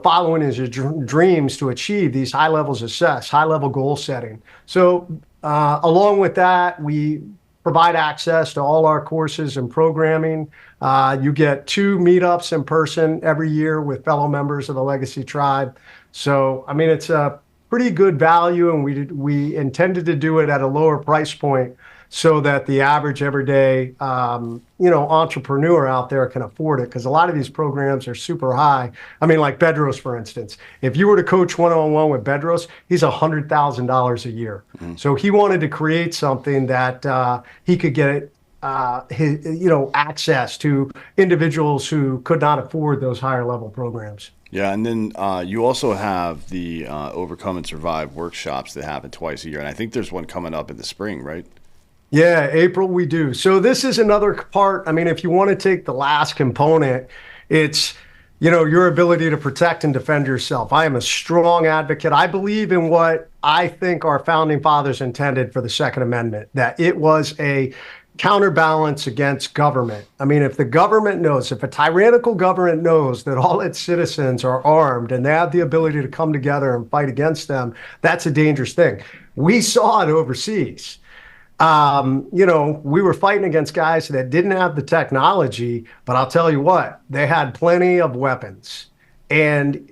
following his dreams to achieve these high levels of success, high level goal setting. So along with that, we provide access to all our courses and programming. You get 2 meetups in person every year with fellow members of the Legacy Tribe. So, it's a pretty good value, and we intended to do it at a lower price point so that the average everyday, entrepreneur out there can afford it. Because a lot of these programs are super high. Like Bedros, for instance. If you were to coach one-on-one with Bedros, he's $100,000 a year. So he wanted to create something that he could get access to individuals who could not afford those higher level programs. Yeah, and then you also have the Overcome and Survive workshops that happen twice a year. And I think there's one coming up in the spring, right? Yeah, April we do. So this is another part. If you want to take the last component, it's, your ability to protect and defend yourself. I am a strong advocate. I believe in what I think our founding fathers intended for the Second Amendment, that it was a counterbalance against government. If the government knows, if a tyrannical government knows that all its citizens are armed and they have the ability to come together and fight against them, that's a dangerous thing. We saw it overseas. We were fighting against guys that didn't have the technology, but I'll tell you what, they had plenty of weapons. And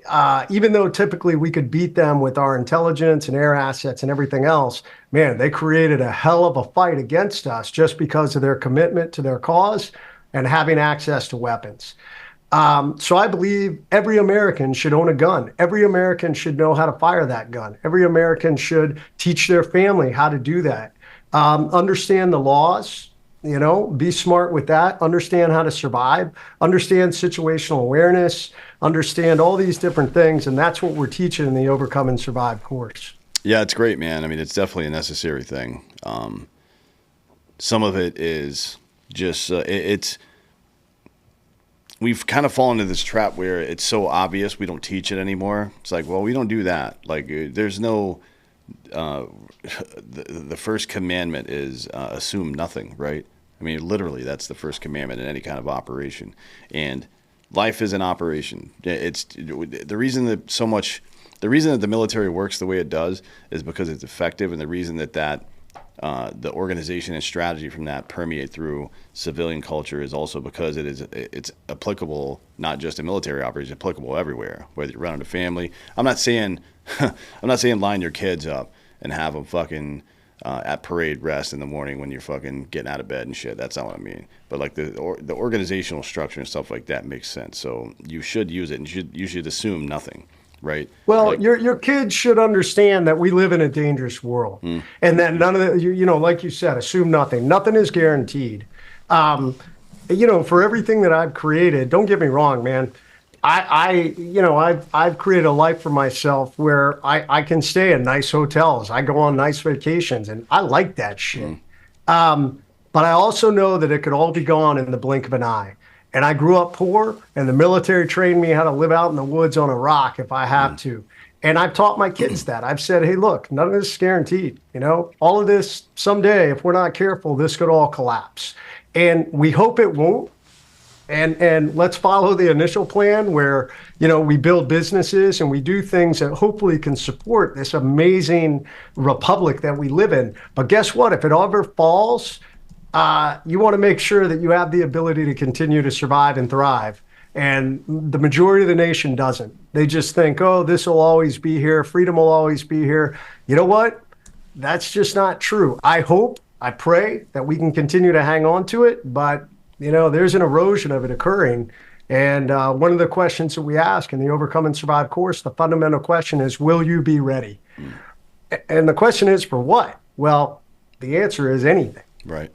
even though typically we could beat them with our intelligence and air assets and everything else, man, they created a hell of a fight against us just because of their commitment to their cause and having access to weapons. So I believe every American should own a gun. Every American should know how to fire that gun. Every American should teach their family how to do that. Understand the laws, be smart with that, understand how to survive, understand situational awareness, understand all these different things. And that's what we're teaching in the Overcome and Survive course. Yeah, it's great, man. It's definitely a necessary thing. Some of it is just, we've kind of fallen into this trap where it's so obvious we don't teach it anymore. It's like, well, we don't do that. Like, there's no... the first commandment is assume nothing, right? Literally, that's the first commandment in any kind of operation. And life is an operation. It's the reason that the military works the way it does is because it's effective, and the reason that the organization and strategy from that permeate through civilian culture is also because it's applicable not just in military operations, applicable everywhere. Whether you're running a family, I'm not saying line your kids up and have them fucking at parade rest in the morning when you're fucking getting out of bed and shit. That's not what I mean. But like the organizational structure and stuff like that makes sense. So you should use it, and you should assume nothing. right? Well, Like, your kids should understand that we live in a dangerous world, and that none of the like you said, assume nothing. Nothing is guaranteed. Um, for everything that I've created, don't get me wrong, man. I've created a life for myself where I can stay in nice hotels. I go on nice vacations, and I like that shit. But I also know that it could all be gone in the blink of an eye. And I grew up poor, and the military trained me how to live out in the woods on a rock if I have to. And I've taught my kids that. I've said, hey, look, none of this is guaranteed. All of this someday, if we're not careful, this could all collapse. And we hope it won't. And let's follow the initial plan where, we build businesses and we do things that hopefully can support this amazing republic that we live in. But guess what? If it ever falls, you want to make sure that you have the ability to continue to survive and thrive. And the majority of the nation doesn't. They just think, oh, this will always be here. Freedom will always be here. You know what? That's just not true. I hope, I pray that we can continue to hang on to it. But, there's an erosion of it occurring. And one of the questions that we ask in the Overcome and Survive course, the fundamental question is, will you be ready? And the question is for what? Well, the answer is anything. right.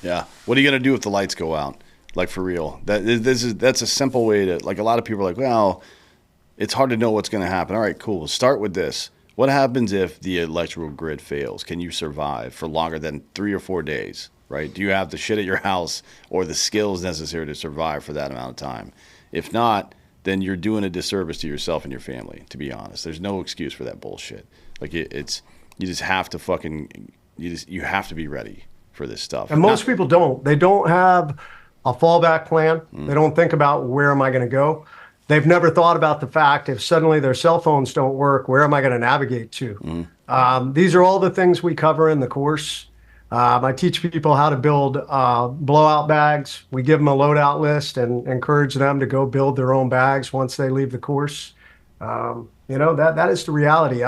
Yeah. What are you going to do if the lights go out? Like, for real. That's a simple way to, like, a lot of people are like, well, it's hard to know what's going to happen. All right, cool. Start with this. What happens if the electrical grid fails? Can you survive for longer than 3 or 4 days, right? Do you have the shit at your house or the skills necessary to survive for that amount of time? If not, then you're doing a disservice to yourself and your family, to be honest. There's no excuse for that bullshit. Like, it's you just have to fucking you have to be ready for this stuff. And most people don't. They don't have a fallback plan. They don't think about, where am I going to go? They've never thought about the fact, if suddenly their cell phones don't work, where am I going to navigate to? These are all the things we cover in the course. I teach people how to build blowout bags. We give them a loadout list and encourage them to go build their own bags once they leave the course. That is the reality.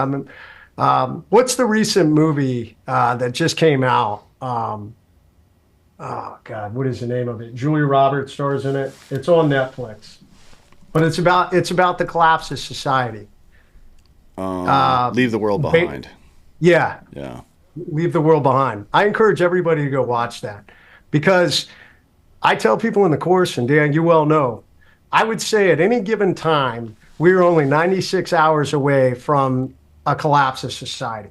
What's the recent movie that just came out? Oh God, what is the name of it? Julia Roberts stars in it. It's on Netflix, but it's about the collapse of society. Leave the world behind. Yeah, Yeah. Leave the world behind. I encourage everybody to go watch that, because I tell people in the course, and Dan, you well know, I would say at any given time we're only 96 hours away from a collapse of society.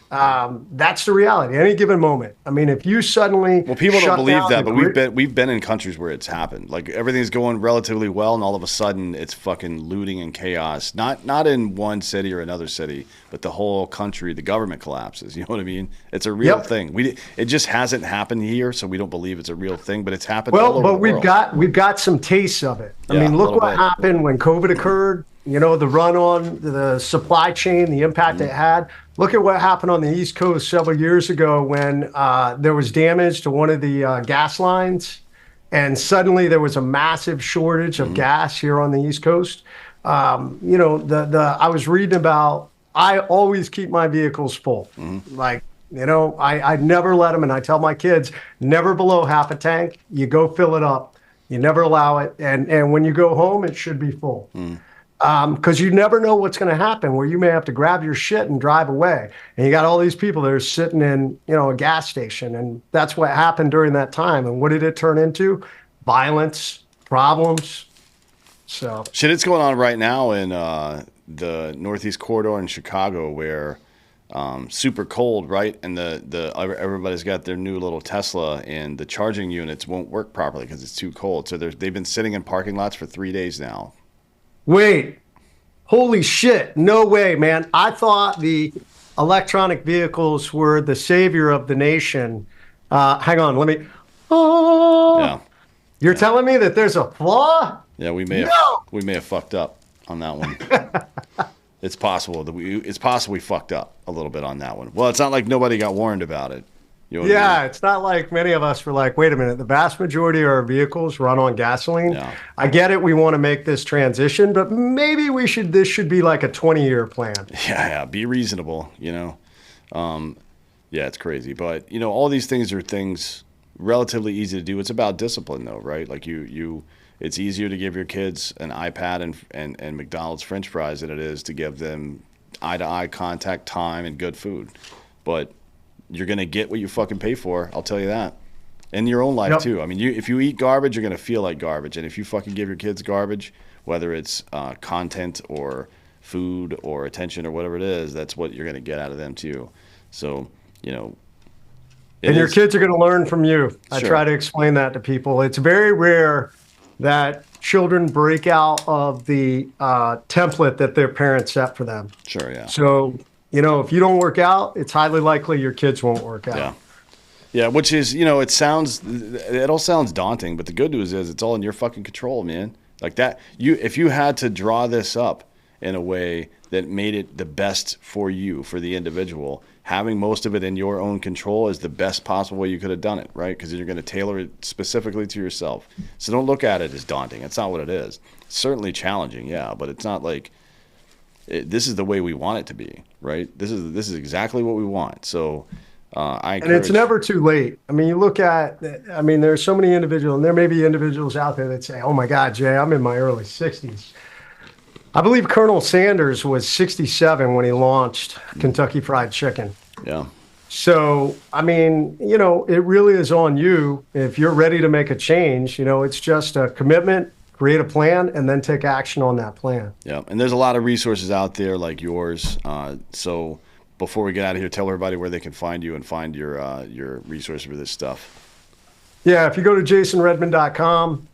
That's the reality. Any given moment. I mean, if you suddenly People don't believe that, but grid, we've been in countries where it's happened. Like, everything's going relatively well, and all of a sudden it's fucking looting and chaos. Not in one city or another city, but the whole country, the government collapses. You know what I mean? It's a real thing. It just hasn't happened here, so we don't believe it's a real thing. But it's happened. All over the world. we've got some tastes of it. I mean, look what happened when COVID occurred. The run on the supply chain, the impact it had. Look at what happened on the East Coast several years ago when there was damage to one of the gas lines, and suddenly there was a massive shortage of gas here on the East Coast. I was reading about. I always keep my vehicles full. I never let them, and I tell my kids, never below half a tank. You go fill it up. You never allow it, and when you go home, it should be full. Because you never know what's going to happen, where you may have to grab your shit and drive away. And you got all these people that are sitting in, a gas station. And that's what happened during that time. And what did it turn into? Violence, problems. So shit, it's going on right now in the Northeast Corridor in Chicago, where super cold, right? And the everybody's got their new little Tesla, and the charging units won't work properly because it's too cold. So they've been sitting in parking lots for 3 days now. Wait, holy shit. No way, man. I thought the electronic vehicles were the savior of the nation. Hang on, let me. Oh, Yeah. You're telling me that there's a flaw? Yeah, we may have fucked up on that one. It's possible we fucked up a little bit on that one. Well, it's not like nobody got warned about it. You know what I mean? It's not like many of us were like, wait a minute, the vast majority of our vehicles run on gasoline. Yeah. I get it, we want to make this transition, but maybe this should be like a 20-year plan. Yeah, be reasonable, Yeah, it's crazy. But, all these things are things relatively easy to do. It's about discipline, though, right? Like, it's easier to give your kids an iPad and McDonald's French fries than it is to give them eye-to-eye contact, time, and good food. But you're going to get what you fucking pay for, I'll tell you that. In your own life, Yep. too. I mean, if you eat garbage, you're going to feel like garbage. And if you fucking give your kids garbage, whether it's content or food or attention or whatever it is, that's what you're going to get out of them, too. So, And your kids are going to learn from you. I Sure. try to explain that to people. It's very rare that children break out of the template that their parents set for them. Sure, yeah. So, if you don't work out, it's highly likely your kids won't work out. Yeah. Yeah, which is, it all sounds daunting, but the good news is it's all in your fucking control, man. Like that, if you had to draw this up in a way that made it the best for you, for the individual, having most of it in your own control is the best possible way you could have done it, right? Because you're going to tailor it specifically to yourself. So don't look at it as daunting. It's not what it is. It's certainly challenging, yeah, but it's not like this is the way we want it to be, right? This is exactly what we want. So I encourage. And it's never too late. I mean, there's so many individuals, and there may be individuals out there that say, oh my God, Jay, I'm in my early 60s. I believe Colonel Sanders was 67 when he launched Kentucky Fried Chicken. Yeah. So, it really is on you. If you're ready to make a change, it's just a commitment, create a plan, and then take action on that plan. Yeah. And there's a lot of resources out there like yours. So before we get out of here, tell everybody where they can find you and find your resources for this stuff. Yeah, if you go to jasonredman.com,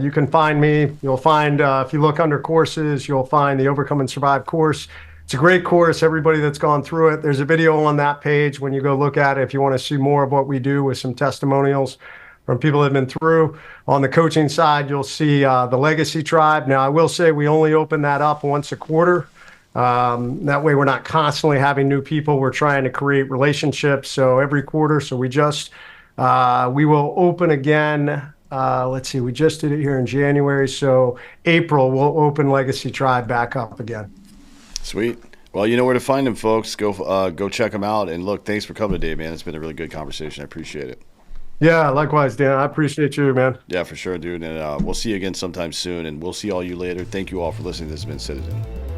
you can find me. You'll find, if you look under courses, you'll find the Overcome and Survive course. It's a great course. Everybody that's gone through it, there's a video on that page when you go look at it if you want to see more of what we do with some testimonials from people that have been through. On the coaching side, you'll see the Legacy Tribe. Now, I will say we only open that up once a quarter. That way we're not constantly having new people. We're trying to create relationships. So every quarter, so we will open again. Let's see, we just did it here in January. So April, we'll open Legacy Tribe back up again. Sweet. Well, you know where to find them, folks. Go check them out. And look, thanks for coming today, man. It's been a really good conversation. I appreciate it. Yeah, likewise, Dan. I appreciate you, man. Yeah, for sure, dude. And we'll see you again sometime soon. And we'll see all you later. Thank you all for listening. This has been Citizen.